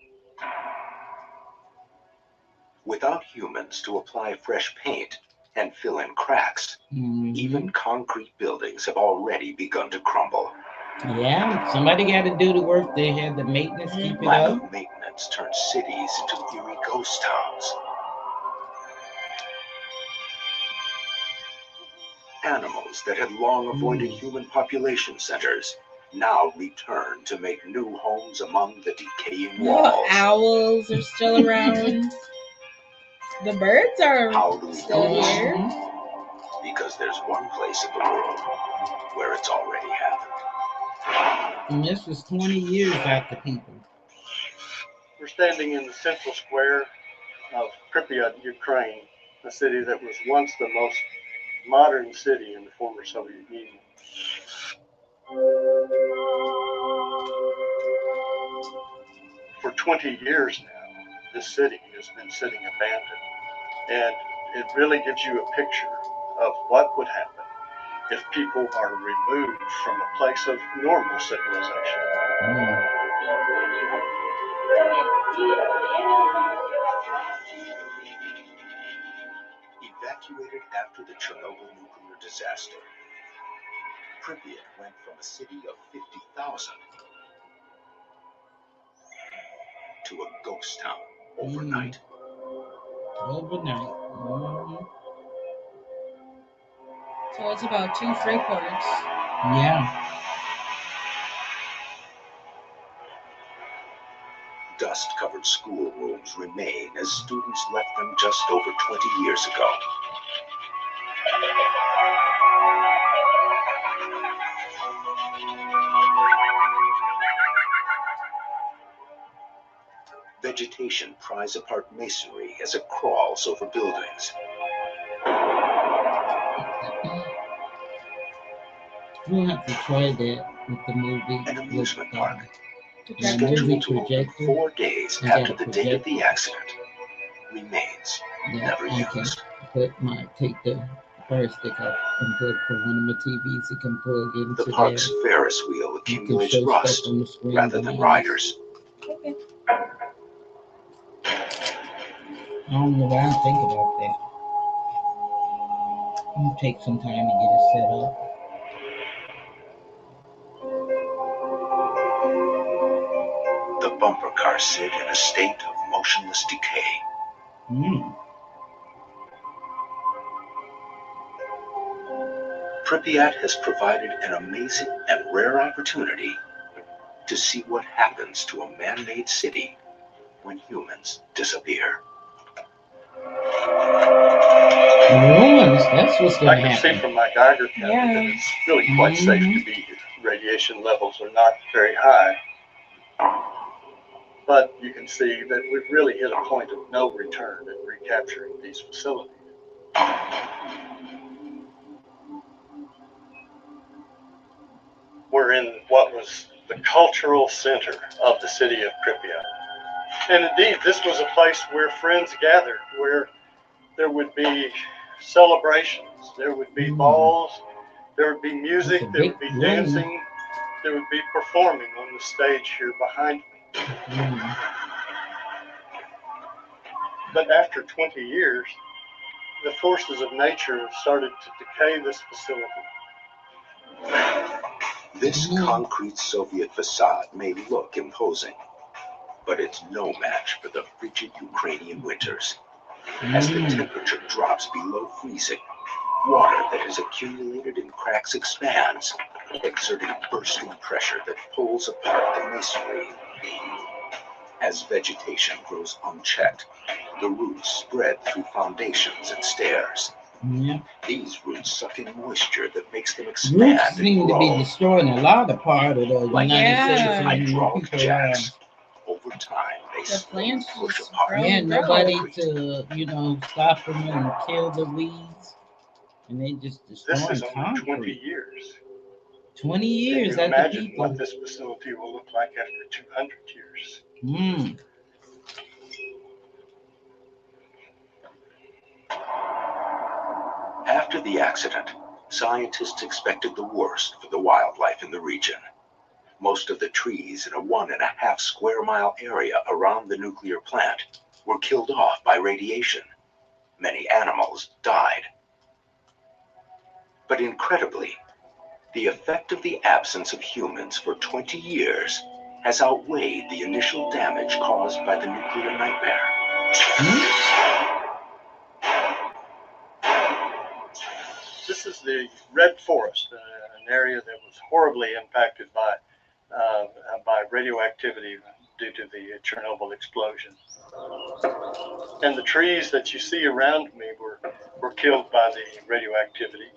Speaker 4: Without humans to apply fresh paint and fill in cracks, even concrete buildings have already begun to crumble.
Speaker 3: Yeah, somebody got to do the work. They had the maintenance keep it
Speaker 4: Lack
Speaker 3: up.
Speaker 4: of maintenance turned cities into eerie ghost towns. Animals that had long avoided human population centers now return to make new homes among the decaying walls.
Speaker 2: Owls are still around. The birds are
Speaker 4: How do we
Speaker 2: still
Speaker 4: know this?
Speaker 2: here.
Speaker 4: Because there's one place in the world where it's already happened.
Speaker 3: And this was 20 years after people.
Speaker 10: We're standing in the central square of Pripyat, Ukraine, a city that was once the most modern city in the former Soviet Union. For 20 years now, this city has been sitting abandoned, and it really gives you a picture of what would happen if people are removed from a place of normal civilization.
Speaker 4: Evacuated after the Chernobyl nuclear disaster, Pripyat went from a city of 50,000 to a ghost town overnight.
Speaker 3: Overnight.
Speaker 2: So it's about 2 freight ports.
Speaker 3: Yeah.
Speaker 4: Dust-covered schoolrooms remain as students left them just over 20 years ago. Vegetation pries apart masonry as it crawls over buildings.
Speaker 3: We'll have to try that with the movie.
Speaker 4: An amusement park,
Speaker 3: The
Speaker 4: scheduled
Speaker 3: movie
Speaker 4: to open
Speaker 3: projector.
Speaker 4: 4 days
Speaker 3: I got
Speaker 4: after
Speaker 3: a
Speaker 4: the date of the
Speaker 3: projector.
Speaker 4: accident, remains
Speaker 3: Yeah,
Speaker 4: never
Speaker 3: I can
Speaker 4: used.
Speaker 3: take the fire stick out and put for one of my TVs. You can plug into
Speaker 4: The park's
Speaker 3: there.
Speaker 4: Ferris wheel
Speaker 3: You can
Speaker 4: accumulates
Speaker 3: show
Speaker 4: rust
Speaker 3: stuff on the screen.
Speaker 4: rather than
Speaker 3: behind us.
Speaker 4: riders.
Speaker 2: Okay.
Speaker 3: I don't know what I think about that. You take some time to get it set up.
Speaker 4: The bumper cars sit in a state of motionless decay. Pripyat has provided an amazing and rare opportunity to see what happens to a man-made city when humans disappear.
Speaker 3: Ruins, that's what's
Speaker 10: I
Speaker 3: going to
Speaker 10: can see
Speaker 3: happen.
Speaker 10: from my Geiger counter
Speaker 2: Yeah.
Speaker 10: that it's really quite safe to be here. Radiation levels are not very high. But you can see that we've really hit a point of no return in recapturing these facilities. We're in what was the cultural center of the city of Pripyat. And indeed, this was a place where friends gathered, where there would be celebrations, there would be balls, there would be music,
Speaker 3: That's a
Speaker 10: there
Speaker 3: big
Speaker 10: would be
Speaker 3: room.
Speaker 10: dancing, there would be performing on the stage here behind me. But after 20 years, the forces of nature have started to decay this facility.
Speaker 4: This concrete Soviet facade may look imposing, but it's no match for the frigid Ukrainian winters. As the temperature drops below freezing, water that has accumulated in cracks expands, exerting bursting pressure that pulls apart the masonry. As vegetation grows unchecked, the roots spread through foundations and stairs. These roots suck in moisture that makes them expand
Speaker 3: Roots seem to be destroying a lot of part of the
Speaker 4: like
Speaker 3: United States.
Speaker 2: Yeah.
Speaker 4: hydraulic jacks. Over time, they
Speaker 2: The
Speaker 4: slowly
Speaker 2: plants
Speaker 4: push
Speaker 2: just
Speaker 4: apart.
Speaker 2: grow.
Speaker 3: Yeah, nobody to stop them and kill the weeds, and they just
Speaker 10: This
Speaker 3: destroying
Speaker 10: is only 20
Speaker 3: concrete.
Speaker 10: years.
Speaker 3: 20
Speaker 10: Can
Speaker 3: years.
Speaker 10: you
Speaker 3: That's the
Speaker 10: imagine
Speaker 3: people.
Speaker 10: what this facility will look like after 200 years?
Speaker 4: After the accident, scientists expected the worst for the wildlife in the region. Most of the trees in a 1.5 square mile area around the nuclear plant were killed off by radiation. Many animals died. But incredibly, the effect of the absence of humans for 20 years has outweighed the initial damage caused by the nuclear nightmare.
Speaker 10: This is the Red Forest, an area that was horribly impacted by radioactivity due to the Chernobyl explosion. And the trees that you see around me were killed by the radioactivity.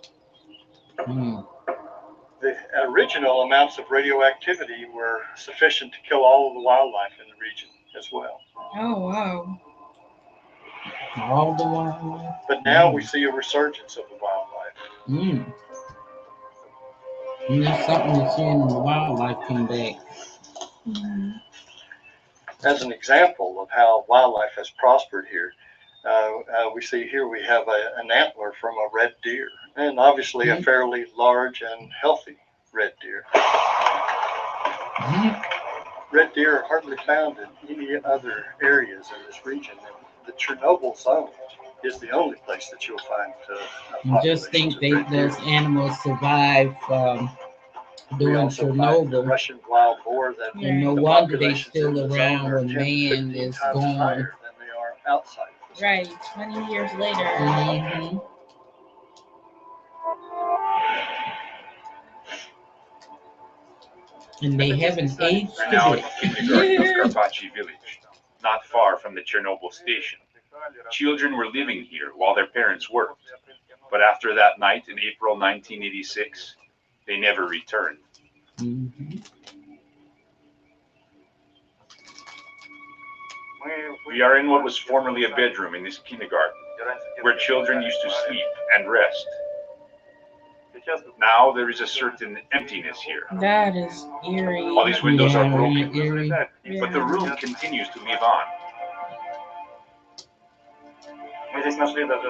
Speaker 10: The original amounts of radioactivity were sufficient to kill all of the wildlife in the region as well.
Speaker 2: Oh, wow.
Speaker 3: All the wildlife.
Speaker 10: But now we see a resurgence of the wildlife.
Speaker 3: And that's something to seeing the wildlife come back.
Speaker 10: As an example of how wildlife has prospered here, we see here we have an antler from a red deer, and obviously a fairly large and healthy red deer. Red deer are hardly found in any other areas in this region. And the Chernobyl zone is the only place that you'll find
Speaker 3: I just think those animals survived during Chernobyl.
Speaker 10: The Russian wild boar that
Speaker 3: And no wonder they still around when man is gone.
Speaker 10: Higher than they are outside.
Speaker 2: Right, 20 years later.
Speaker 3: And they haven't aged
Speaker 11: We're now
Speaker 3: a
Speaker 11: at the kindergarten of Karpachy village, not far from the Chernobyl station. Children were living here while their parents worked, but after that night in April 1986, they never returned. We are in what was formerly a bedroom in this kindergarten, where children used to sleep and rest. Now there is a certain emptiness here.
Speaker 2: That is eerie.
Speaker 11: All these windows are broken,
Speaker 2: Yeah.
Speaker 11: but the room continues to live on.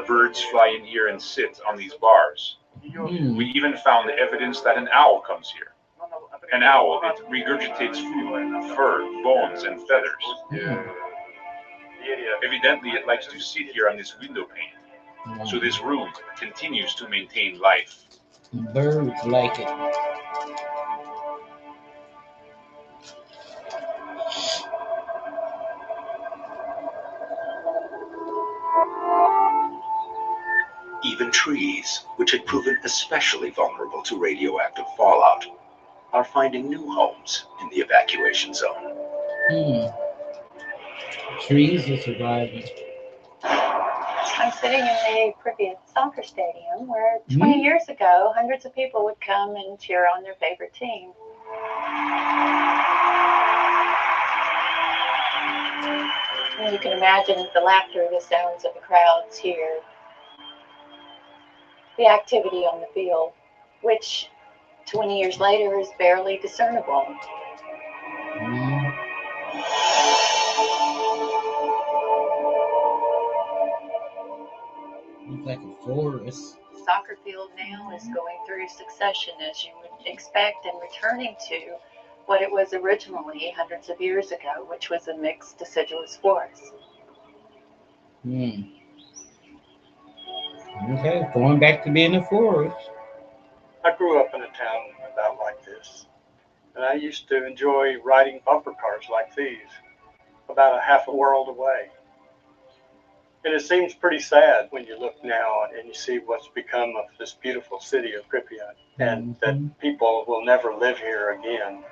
Speaker 11: Birds fly in here and sit on these bars. We even found evidence that an owl comes here. An owl, it regurgitates food, fur, bones, and feathers. Evidently, it likes to sit here on this window pane. So this room continues to maintain life.
Speaker 3: Birds like it.
Speaker 4: Even trees, which had proven especially vulnerable to radioactive fallout, are finding new homes in the evacuation zone.
Speaker 3: Trees are surviving.
Speaker 12: I'm sitting in the Pripyat soccer stadium where 20 years ago, hundreds of people would come and cheer on their favorite team. And you can imagine the laughter, the sounds of the crowds here, the activity on the field, which 20 years later is barely discernible.
Speaker 3: Looks like a forest.
Speaker 12: The soccer field now is going through succession, as you would expect, and returning to what it was originally hundreds of years ago, which was a mixed deciduous forest.
Speaker 3: Okay, going back to being a forest.
Speaker 10: I grew up in a town about like this, and I used to enjoy riding bumper cars like these, about a half a world away. And it seems pretty sad when you look now and you see what's become of this beautiful city of Pripyat, and that people will never live here again.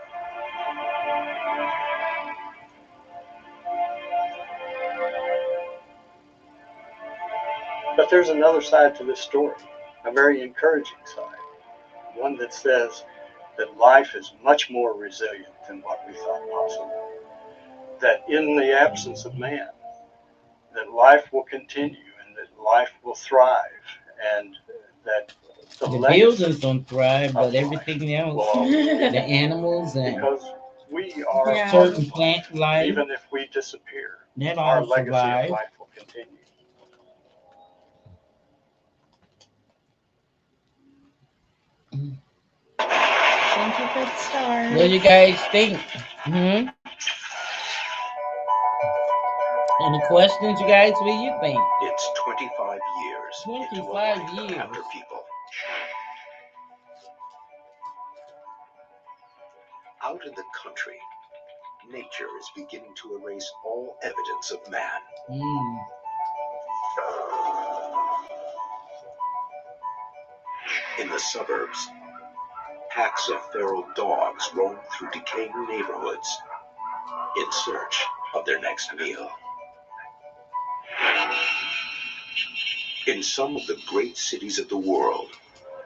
Speaker 10: But there's another side to this story, a very encouraging side, one that says that life is much more resilient than what we thought possible. That in the absence of man, that life will continue and that life will thrive, and that
Speaker 3: the buildings don't thrive, but everything else, the animals and
Speaker 10: because we are
Speaker 3: certain plant life,
Speaker 10: even if we disappear,
Speaker 3: that
Speaker 10: our
Speaker 3: all
Speaker 10: legacy
Speaker 3: survive.
Speaker 10: of life will continue.
Speaker 2: Thank you for the stars.
Speaker 3: What do you guys think? Any questions, you guys? What do you think?
Speaker 4: It's 25 years.
Speaker 3: 25 years.
Speaker 4: After people. Out in the country, nature is beginning to erase all evidence of man. In the suburbs, packs of feral dogs roam through decaying neighborhoods in search of their next meal. In some of the great cities of the world,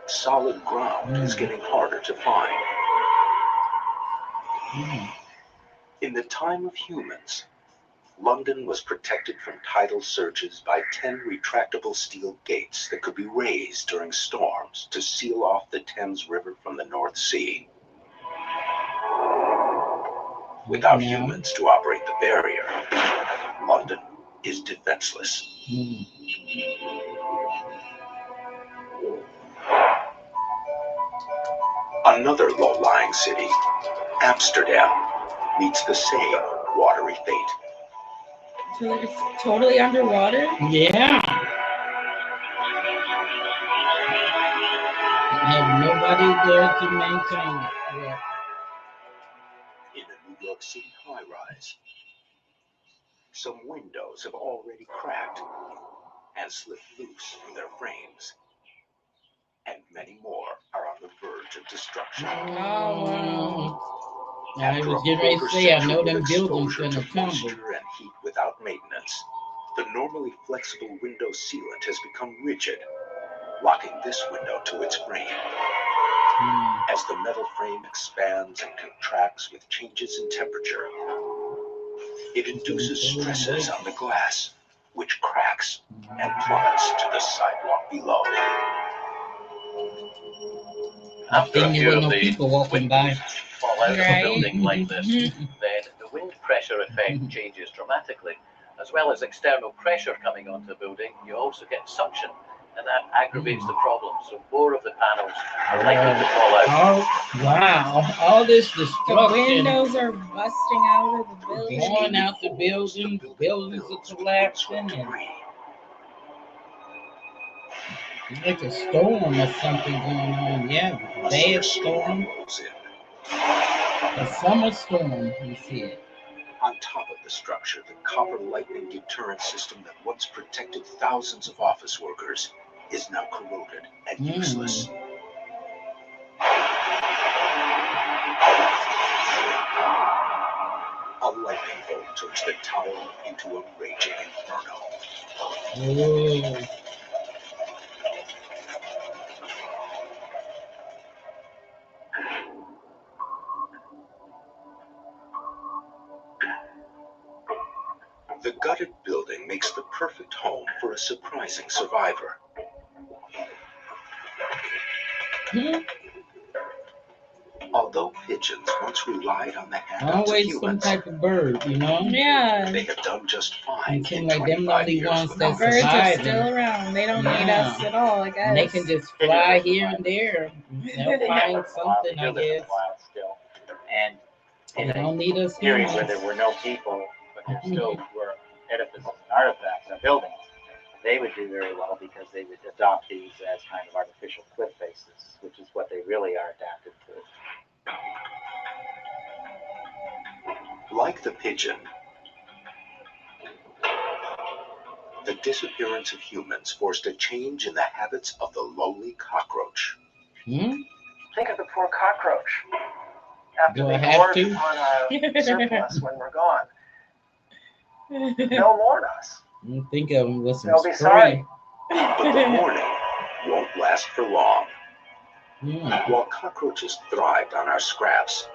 Speaker 4: solid ground is getting harder to find. In the time of humans, London was protected from tidal surges by 10 retractable steel gates that could be raised during storms to seal off the Thames River from the North Sea. Without humans to operate the barrier, London is defenseless. Another low-lying city, Amsterdam, meets the same watery fate.
Speaker 2: So it's totally underwater?
Speaker 3: Yeah. I have nobody there to maintain it. Yeah.
Speaker 4: In a New York City high-rise, some windows have already cracked and slipped loose from their frames, and many more are on the verge of destruction.
Speaker 3: I was getting ready to say, I know them buildings gonna tumble.
Speaker 4: Moisture and heat without maintenance, the normally flexible window sealant has become rigid, locking this window to its frame. As the metal frame expands and contracts with changes in temperature, it induces stresses on the glass, which cracks and plummets to the sidewalk below.
Speaker 6: After a few of the
Speaker 3: people walking by
Speaker 6: fall out of a building like this, then the wind pressure effect changes dramatically. As well as external pressure coming onto the building, you also get suction, and that aggravates the problem. So more of the panels are likely to fall out.
Speaker 3: Wow, all this destruction.
Speaker 2: The windows are busting out of the building.
Speaker 3: Blowing out the buildings are collapsing. And It's like a storm or something going on. Yeah, bad storm. A summer storm, you see it.
Speaker 4: On top of the structure, the copper lightning deterrent system that once protected thousands of office workers is now corroded and useless. A lightning bolt turns the tower into a raging inferno.
Speaker 3: Whoa.
Speaker 4: The gutted building makes the perfect home for a surprising survivor. Although pigeons once relied on the habits
Speaker 3: Always
Speaker 4: of
Speaker 3: some
Speaker 4: humans,
Speaker 3: type of bird, you know?
Speaker 2: Yeah.
Speaker 4: they have done just fine.
Speaker 3: It seems
Speaker 4: in
Speaker 3: like them
Speaker 4: 25
Speaker 3: only
Speaker 4: years
Speaker 3: ones that
Speaker 4: without
Speaker 2: Birds are
Speaker 3: survive.
Speaker 2: still around. They don't need us at all, I guess.
Speaker 3: And they can just fly here and there. They'll find something, I guess.
Speaker 9: Wild still. And
Speaker 3: They
Speaker 9: in
Speaker 3: don't need us
Speaker 9: a period where
Speaker 3: humans.
Speaker 9: there were no people, but there still were edifices and artifacts and buildings, they would do very well because they would adopt these as kind of artificial cliff faces, which is what they really are adapted to.
Speaker 4: Like the pigeon, the disappearance of humans forced a change in the habits of the lowly cockroach.
Speaker 5: Think of the poor cockroach. After
Speaker 3: Do I
Speaker 5: they
Speaker 3: have
Speaker 5: gorge
Speaker 3: to?
Speaker 5: upon our surplus when we're gone, they'll mourn us.
Speaker 3: You think of them with some
Speaker 5: They'll be
Speaker 3: spray.
Speaker 5: sorry.
Speaker 4: But the mourning won't last for long.
Speaker 3: Yeah.
Speaker 4: While cockroaches thrived on our scraps,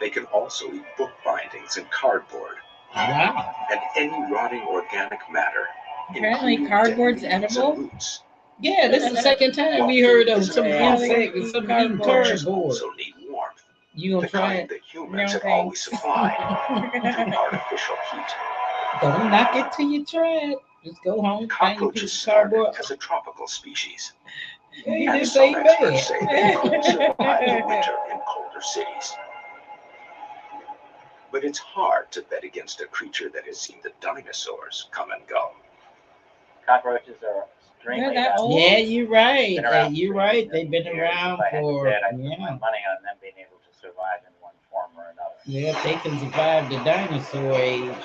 Speaker 4: they can also eat book bindings and cardboard.
Speaker 3: Wow.
Speaker 4: And any rotting organic matter.
Speaker 2: Apparently
Speaker 4: including
Speaker 2: cardboard's
Speaker 4: dead leaves and
Speaker 2: edible.
Speaker 4: roots.
Speaker 3: Yeah, this is the second time we heard of some
Speaker 2: Yeah, they
Speaker 3: insect
Speaker 2: eat
Speaker 3: and some
Speaker 2: cardboard.
Speaker 4: Cockroaches
Speaker 3: cardboard.
Speaker 4: also need warmth,
Speaker 3: You
Speaker 4: the
Speaker 3: gonna try
Speaker 4: kind
Speaker 3: it?
Speaker 4: that humans
Speaker 2: No,
Speaker 4: have always
Speaker 2: thanks.
Speaker 4: supplied through artificial heat.
Speaker 3: Don't knock it till you try it. Just go home, find a
Speaker 4: Cockroaches
Speaker 3: piece of
Speaker 4: started
Speaker 3: cardboard.
Speaker 4: as a tropical species,
Speaker 3: Hey,
Speaker 4: and
Speaker 3: this
Speaker 4: some
Speaker 3: ain't
Speaker 4: experts say
Speaker 3: bad.
Speaker 4: they could survive the winter in colder cities. But it's hard to bet against a creature that has seen the dinosaurs come and go.
Speaker 9: Cockroaches are extremely
Speaker 2: They're that
Speaker 9: adaptable.
Speaker 2: old?
Speaker 3: Yeah, you're right.
Speaker 9: Been around
Speaker 3: You're
Speaker 9: for
Speaker 3: right.
Speaker 9: years
Speaker 3: They've been
Speaker 9: and
Speaker 3: around
Speaker 9: years. If I had to
Speaker 3: for
Speaker 9: bet, I'd put my
Speaker 3: yeah.
Speaker 9: money on them being able to survive in one form or another.
Speaker 3: Yeah, if they can survive the dinosaur age.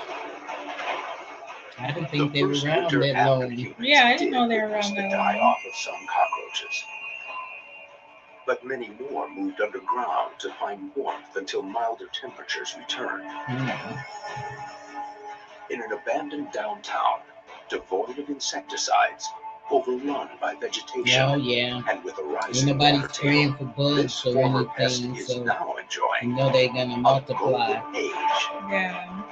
Speaker 3: I didn't think
Speaker 4: The
Speaker 3: they were
Speaker 4: first
Speaker 3: around
Speaker 4: winter
Speaker 3: that
Speaker 4: after
Speaker 3: long.
Speaker 4: humans
Speaker 2: Yeah, I didn't
Speaker 4: did
Speaker 2: know they were
Speaker 4: witness
Speaker 2: around
Speaker 4: the
Speaker 2: that
Speaker 4: die
Speaker 2: long.
Speaker 4: off of some cockroaches. But many more moved underground to find warmth until milder temperatures returned. In an abandoned downtown, devoid of insecticides, overrun by vegetation,
Speaker 3: Oh yeah.
Speaker 4: and with a
Speaker 3: Ain't
Speaker 4: rising
Speaker 3: nobody
Speaker 4: water
Speaker 3: spraying
Speaker 4: table,
Speaker 3: for bugs
Speaker 4: this
Speaker 3: or
Speaker 4: former pest
Speaker 3: anything,
Speaker 4: is
Speaker 3: so
Speaker 4: now
Speaker 3: you
Speaker 4: enjoying
Speaker 3: know they're gonna
Speaker 4: a
Speaker 3: multiply.
Speaker 4: golden age.
Speaker 2: Yeah.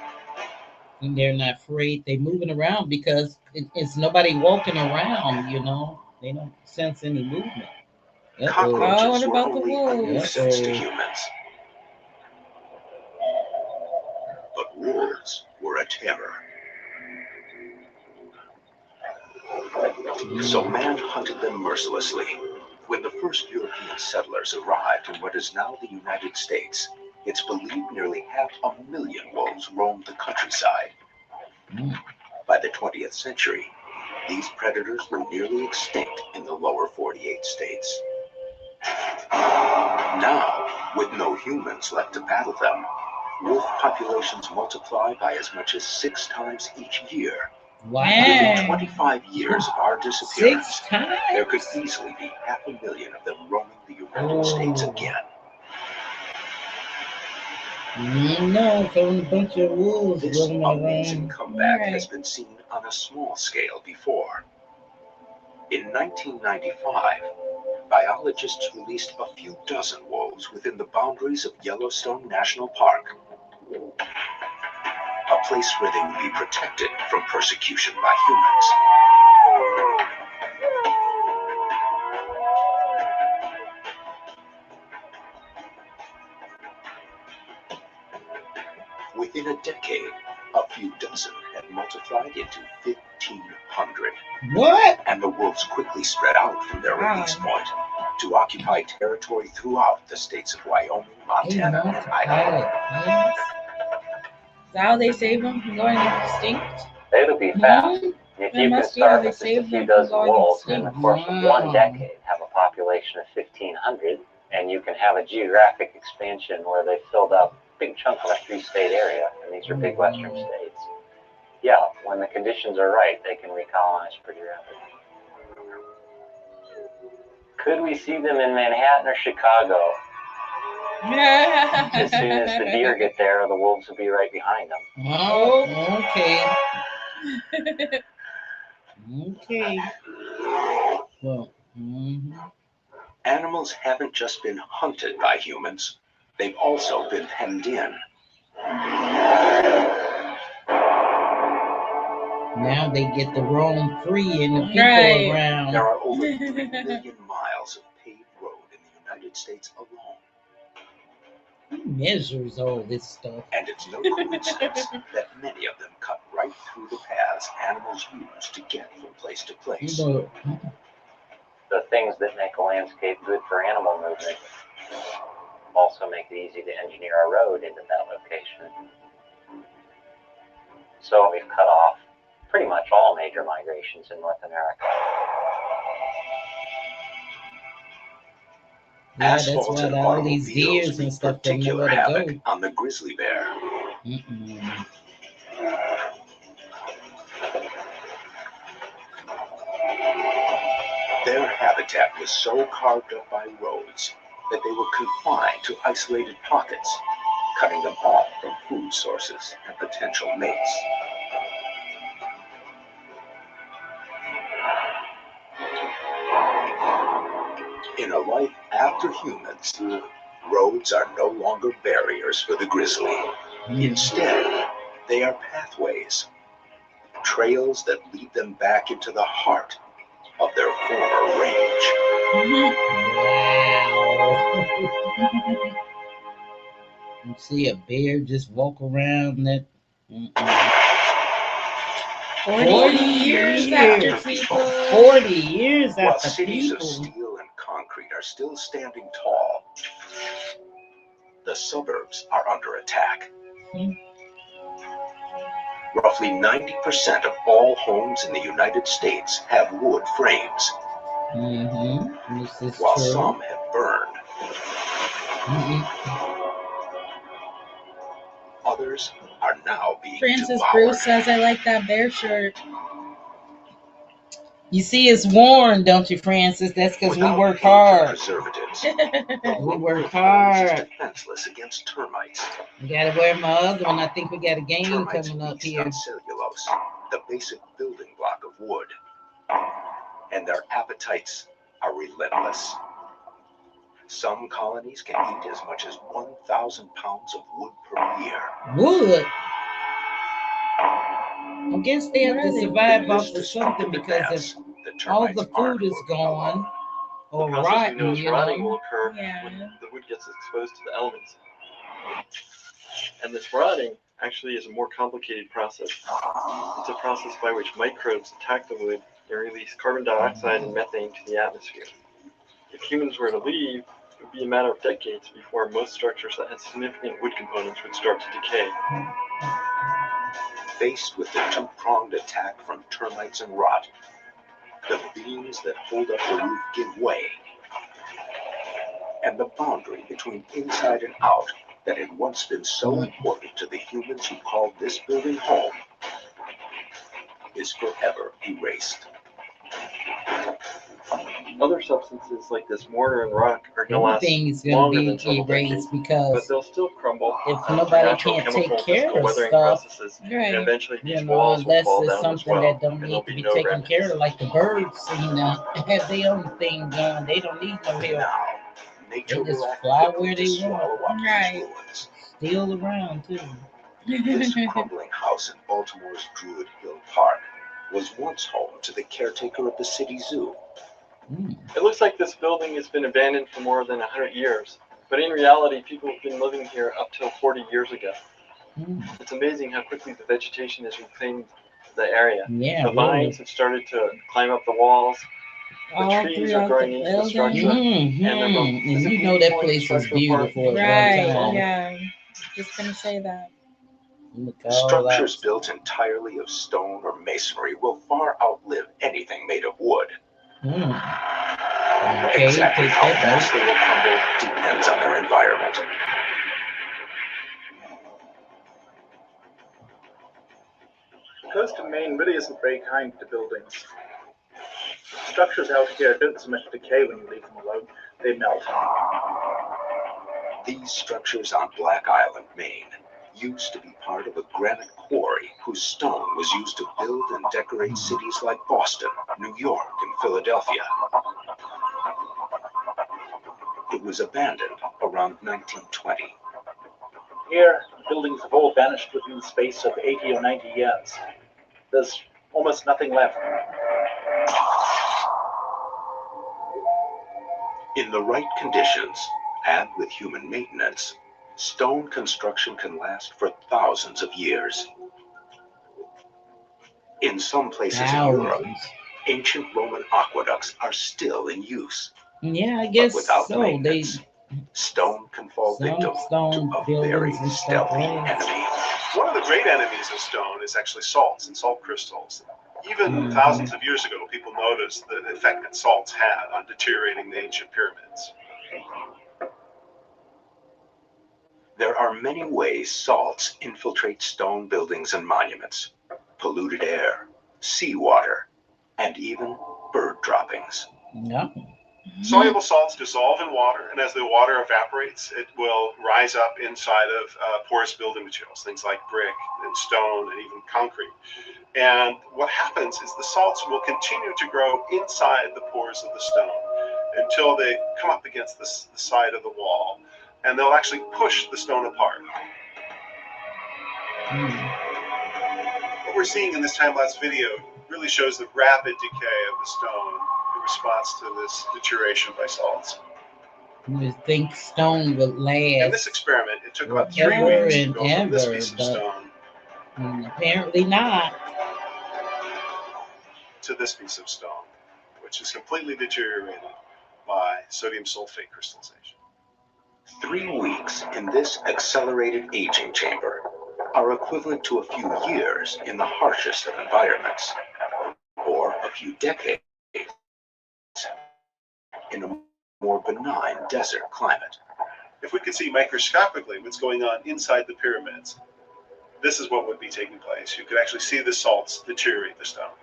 Speaker 3: And they're not afraid. They moving around because it's nobody walking around, you know. They don't sense any movement.
Speaker 4: Cockroaches
Speaker 2: Oh, what
Speaker 4: were
Speaker 2: about the
Speaker 4: only a
Speaker 2: wolves?
Speaker 4: nuisance to humans. But wolves were a terror. So man hunted them mercilessly. When the first European settlers arrived in what is now the United States, it's believed nearly 500,000 wolves roamed the countryside. By the 20th century, these predators were nearly extinct in the lower 48 states. Now, with no humans left to battle them, wolf populations multiply by as much as 6 times each year.
Speaker 3: Wow.
Speaker 4: Within 25 years of our disappearance,
Speaker 3: 6 times?
Speaker 4: there could easily be 500,000 of them roaming the United States again.
Speaker 3: No, it's only a bunch of wolves
Speaker 4: This
Speaker 3: running
Speaker 4: amazing
Speaker 3: around.
Speaker 4: comeback
Speaker 2: Right.
Speaker 4: has been seen on a small scale before. In 1995, biologists released a few dozen wolves within the boundaries of Yellowstone National Park, a place where they would be protected from persecution by humans. Within a decade, a few dozen had multiplied into 1,500.
Speaker 3: What?
Speaker 4: And the wolves quickly spread out from their release point to occupy territory throughout the states of Wyoming, Montana, and Idaho.
Speaker 2: Is that how they save them from going extinct?
Speaker 9: They would be fast.
Speaker 13: If
Speaker 2: That
Speaker 13: you can
Speaker 2: must be how
Speaker 13: start
Speaker 2: they
Speaker 13: with just a
Speaker 2: save
Speaker 13: few
Speaker 2: them from
Speaker 13: dozen
Speaker 2: going
Speaker 13: wolves, in the
Speaker 2: extinct.
Speaker 13: course of one decade, have a population of 1,500, and you can have a geographic expansion where they filled up a big chunk of a 3-state area, and these are big western states. Yeah, when the conditions are right, they can recolonize pretty rapidly. Could we see them in Manhattan or Chicago? As soon as the deer get there, the wolves will be right behind them.
Speaker 3: Oh, okay. Okay. Well,
Speaker 4: Animals haven't just been hunted by humans, they've also been penned in.
Speaker 3: now they get to roam free and the people
Speaker 2: Right.
Speaker 3: around.
Speaker 4: There are over 3 million miles of paved road in the United States alone.
Speaker 3: Who measures all this stuff?
Speaker 4: And it's no coincidence that many of them cut right through the paths animals use to get from place to place.
Speaker 3: But
Speaker 13: The things that make a landscape good for animal movement also make it easy to engineer a road into that location. So we've cut off pretty much all major migrations in North America.
Speaker 3: yeah, that's
Speaker 4: Asphalt
Speaker 3: why
Speaker 4: and
Speaker 3: all these deers
Speaker 4: automobiles
Speaker 3: and
Speaker 4: wreak
Speaker 3: stuff don't know
Speaker 4: particular
Speaker 3: where to go.
Speaker 4: havoc on the grizzly bear.
Speaker 3: Mm-mm.
Speaker 4: Their habitat was so carved up by roads that they were confined to isolated pockets, cutting them off from food sources and potential mates. In a life after humans, roads are no longer barriers for the grizzly. Instead, they are pathways, trails that lead them back into the heart of their former range.
Speaker 3: Wow. You see a bear just walk around that.
Speaker 2: 40 years after people.
Speaker 3: 40 years
Speaker 4: While
Speaker 3: after
Speaker 4: cities of
Speaker 3: people.
Speaker 4: steel and concrete are still standing tall, the suburbs are under attack. Roughly 90% of all homes in the United States have wood frames,
Speaker 3: This is
Speaker 4: while
Speaker 3: true.
Speaker 4: some have burned. Others are now being
Speaker 2: Francis
Speaker 4: devoured.
Speaker 2: Bruce says, I like that bear shirt.
Speaker 3: You see, it's worn, don't you, Francis? That's because we
Speaker 4: Without
Speaker 3: work
Speaker 4: major
Speaker 3: hard.
Speaker 4: preservatives,
Speaker 3: We
Speaker 4: the
Speaker 3: work
Speaker 4: local
Speaker 3: hard.
Speaker 4: is defenseless against termites.
Speaker 3: I gotta wear my other one. I think we got a game
Speaker 4: Termites
Speaker 3: coming up
Speaker 4: feast
Speaker 3: here.
Speaker 4: on cellulose, the basic building block of wood, and their appetites are relentless. Some colonies can eat as much as 1,000 pounds of wood per year.
Speaker 3: Wood. I guess they have to
Speaker 2: Really?
Speaker 3: survive
Speaker 4: In
Speaker 3: off
Speaker 4: this
Speaker 3: of
Speaker 4: destructive
Speaker 3: something because
Speaker 4: advance,
Speaker 3: if all the
Speaker 4: termites aren't
Speaker 3: food is
Speaker 4: working
Speaker 3: gone
Speaker 4: alone.
Speaker 3: or
Speaker 14: The process we
Speaker 3: rotten,
Speaker 14: know as
Speaker 3: you
Speaker 14: rotting will
Speaker 3: know.
Speaker 14: occur
Speaker 2: Yeah.
Speaker 14: when the wood gets exposed to the elements. And this rotting actually is a more complicated process. It's a process by which microbes attack the wood and release carbon dioxide and methane to the atmosphere. If humans were to leave, it would be a matter of decades before most structures that had significant wood components would start to decay.
Speaker 4: Faced with the two-pronged attack from termites and rot, the beams that hold up the roof give way, and the boundary between inside and out that had once been so important to the humans who called this building home is forever erased.
Speaker 14: Other substances like this mortar and rock are going to last
Speaker 3: Everything is
Speaker 14: longer
Speaker 3: going
Speaker 14: than
Speaker 3: to
Speaker 14: several
Speaker 3: be
Speaker 14: decades,
Speaker 3: erased
Speaker 14: but
Speaker 3: because
Speaker 14: they'll still crumble
Speaker 3: if
Speaker 14: through
Speaker 3: nobody
Speaker 14: natural
Speaker 3: can't
Speaker 14: chemical
Speaker 3: take
Speaker 14: and
Speaker 3: care
Speaker 14: physical
Speaker 3: of
Speaker 14: weathering
Speaker 3: stuff,
Speaker 14: processes,
Speaker 2: Right.
Speaker 14: and eventually these
Speaker 3: you know,
Speaker 14: walls will
Speaker 3: unless
Speaker 14: fall
Speaker 3: it's
Speaker 14: down as
Speaker 3: something
Speaker 14: well,
Speaker 3: that don't
Speaker 14: and
Speaker 3: need
Speaker 14: there'll
Speaker 3: to
Speaker 14: be
Speaker 3: be
Speaker 14: no
Speaker 3: taken
Speaker 14: remnants.
Speaker 3: care of, like the birds, you know, have their own thing going. They don't need no help.
Speaker 4: Now, nature
Speaker 3: They just
Speaker 4: will act
Speaker 3: fly
Speaker 4: quickly
Speaker 3: where
Speaker 4: to
Speaker 3: they
Speaker 4: swallow
Speaker 3: want.
Speaker 4: up these
Speaker 2: Right.
Speaker 4: ruins.
Speaker 3: Still around too.
Speaker 4: This crumbling house in Baltimore's Druid Hill Park was once home to the caretaker of the city zoo.
Speaker 14: It looks like this building has been abandoned for more than 100 years, but in reality, people have been living here up till 40 years ago. It's amazing how quickly the vegetation has reclaimed the area.
Speaker 3: Yeah,
Speaker 14: The vines have started to climb up the walls. The
Speaker 2: All
Speaker 14: trees are
Speaker 2: throughout the
Speaker 14: growing into the
Speaker 2: building.
Speaker 14: structure, and they're both
Speaker 3: And you
Speaker 14: physically
Speaker 3: know that
Speaker 14: pulling the
Speaker 3: place is
Speaker 14: structure apart.
Speaker 3: beautiful at one
Speaker 2: Right.
Speaker 3: time.
Speaker 2: Yeah. Just gonna say that.
Speaker 4: Structures built entirely of stone or masonry will far outlive anything made of wood. Exactly how fast they will crumble depends on their environment.
Speaker 15: The coast of Maine really isn't very kind to buildings. Structures out here don't so much decay when you leave them alone, they melt.
Speaker 4: These structures on Black Island, Maine, used to be part of a granite quarry whose stone was used to build and decorate cities like Boston, New York, and Philadelphia. It was abandoned around 1920.
Speaker 15: Here, buildings have all vanished within the space of 80 or 90 years. There's almost nothing left.
Speaker 4: In the right conditions, and with human maintenance, stone construction can last for thousands of years. In some places in Europe, ancient Roman aqueducts are still in use.
Speaker 3: Yeah, I guess
Speaker 4: but without
Speaker 3: so.
Speaker 4: maintenance, stone can fall victim to a very stealthy enemy.
Speaker 16: One of the great enemies of stone is actually salts and salt crystals. Even thousands of years ago, people noticed the effect that salts had on deteriorating the ancient pyramids.
Speaker 4: There are many ways salts infiltrate stone buildings and monuments: polluted air, seawater, and even bird droppings.
Speaker 3: Yeah.
Speaker 16: Soluble salts dissolve in water, and as the water evaporates, it will rise up inside of porous building materials, things like brick and stone and even concrete. And what happens is the salts will continue to grow inside the pores of the stone until they come up against the side of the wall, and they'll actually push the stone apart. What we're seeing in this time-lapse video really shows the rapid decay of the stone in response to this deterioration by salts.
Speaker 3: You think stone would last?
Speaker 16: In this experiment, it took about 3 weeks to go from this piece of stone
Speaker 3: apparently not
Speaker 16: to this piece of stone, which is completely deteriorated by sodium sulfate crystallization.
Speaker 4: 3 weeks in this accelerated aging chamber are equivalent to a few years in the harshest of environments, or a few decades in a more benign desert climate.
Speaker 16: If we could see microscopically what's going on inside the pyramids, this is what would be taking place. You could actually see the salts deteriorate the stone.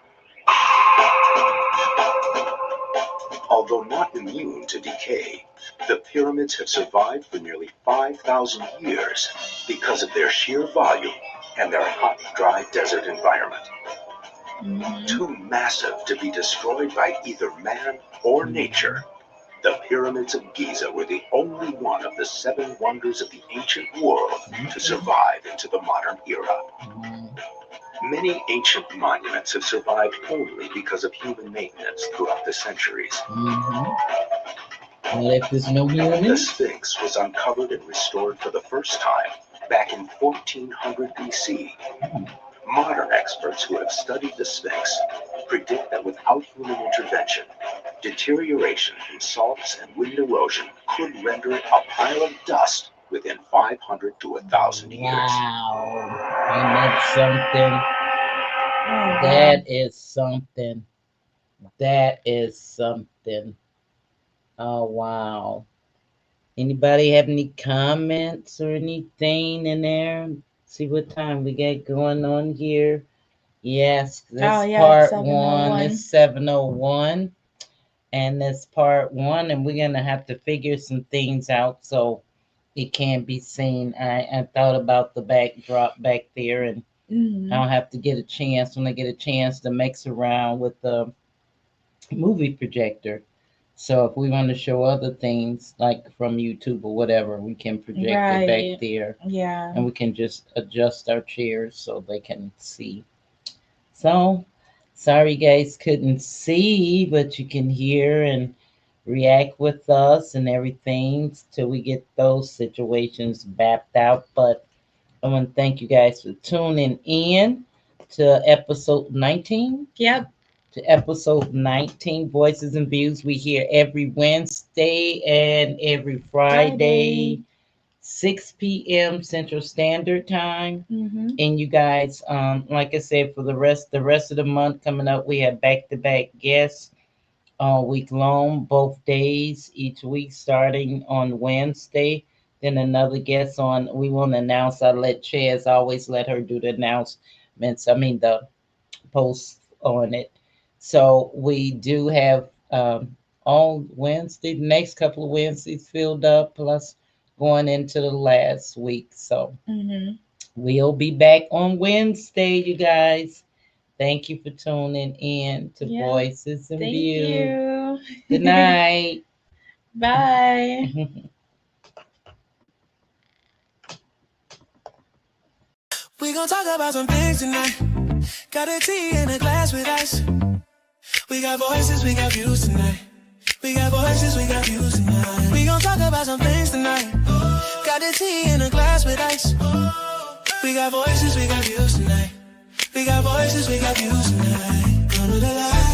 Speaker 4: Although not immune to decay, the pyramids have survived for nearly 5,000 years because of their sheer volume and their hot, dry desert environment. Too massive to be destroyed by either man or nature, the pyramids of Giza were the only one of the 7 wonders of the ancient world to survive into the modern era. Many ancient monuments have survived only because of human maintenance throughout the centuries.
Speaker 3: Well, if there's no human,
Speaker 4: the Sphinx was uncovered and restored for the first time back in 1400 BC. Modern experts who have studied the Sphinx predict that without human intervention, deterioration from salts and wind erosion could render it a pile of dust within 500 to 1,000 years.
Speaker 3: Wow. And that's something. That is something. That is something. Oh, wow. Anybody have any comments or anything in there? See what time we got going on here. Yes, that's part 1. It's 7:01. And that's part 1. And we're going to have to figure some things out so it can be seen. I thought about the backdrop back there, and I'll have to get a chance when I get a chance to mix around with the movie projector. So if we want to show other things like from YouTube or whatever, we can project it back there.
Speaker 2: Yeah.
Speaker 3: And we can just adjust our chairs so they can see. So sorry you guys couldn't see, but you can hear and react with us and everything till we get those situations mapped out. But I want to thank you guys for tuning in to episode 19.
Speaker 2: Yep.
Speaker 3: To episode 19, Voices and Views. We here every Wednesday and every Friday. 6 p.m. Central Standard Time.
Speaker 2: Mm-hmm.
Speaker 3: And you guys, like I said, for the rest of the month coming up, we have back-to-back guests all week long, both days, each week starting on Wednesday. Then another guest on, we won't announce. I let Chaz always let her do the announcements. I mean, the posts on it. So we do have all Wednesday, the next couple of Wednesdays filled up, plus going into the last week. So we'll be back on Wednesday, you guys. Thank you for tuning in to Voices and
Speaker 2: Thank
Speaker 3: View.
Speaker 2: you.
Speaker 3: Good night.
Speaker 2: Bye.
Speaker 1: We gon' talk about some things tonight. Got a tea in a glass with ice. We got voices, we got views tonight. We got voices, we got views tonight. We gon' talk about some things tonight. Got a tea in a glass with ice. We got voices, we got views tonight. We got voices, we got views tonight. Come to the light.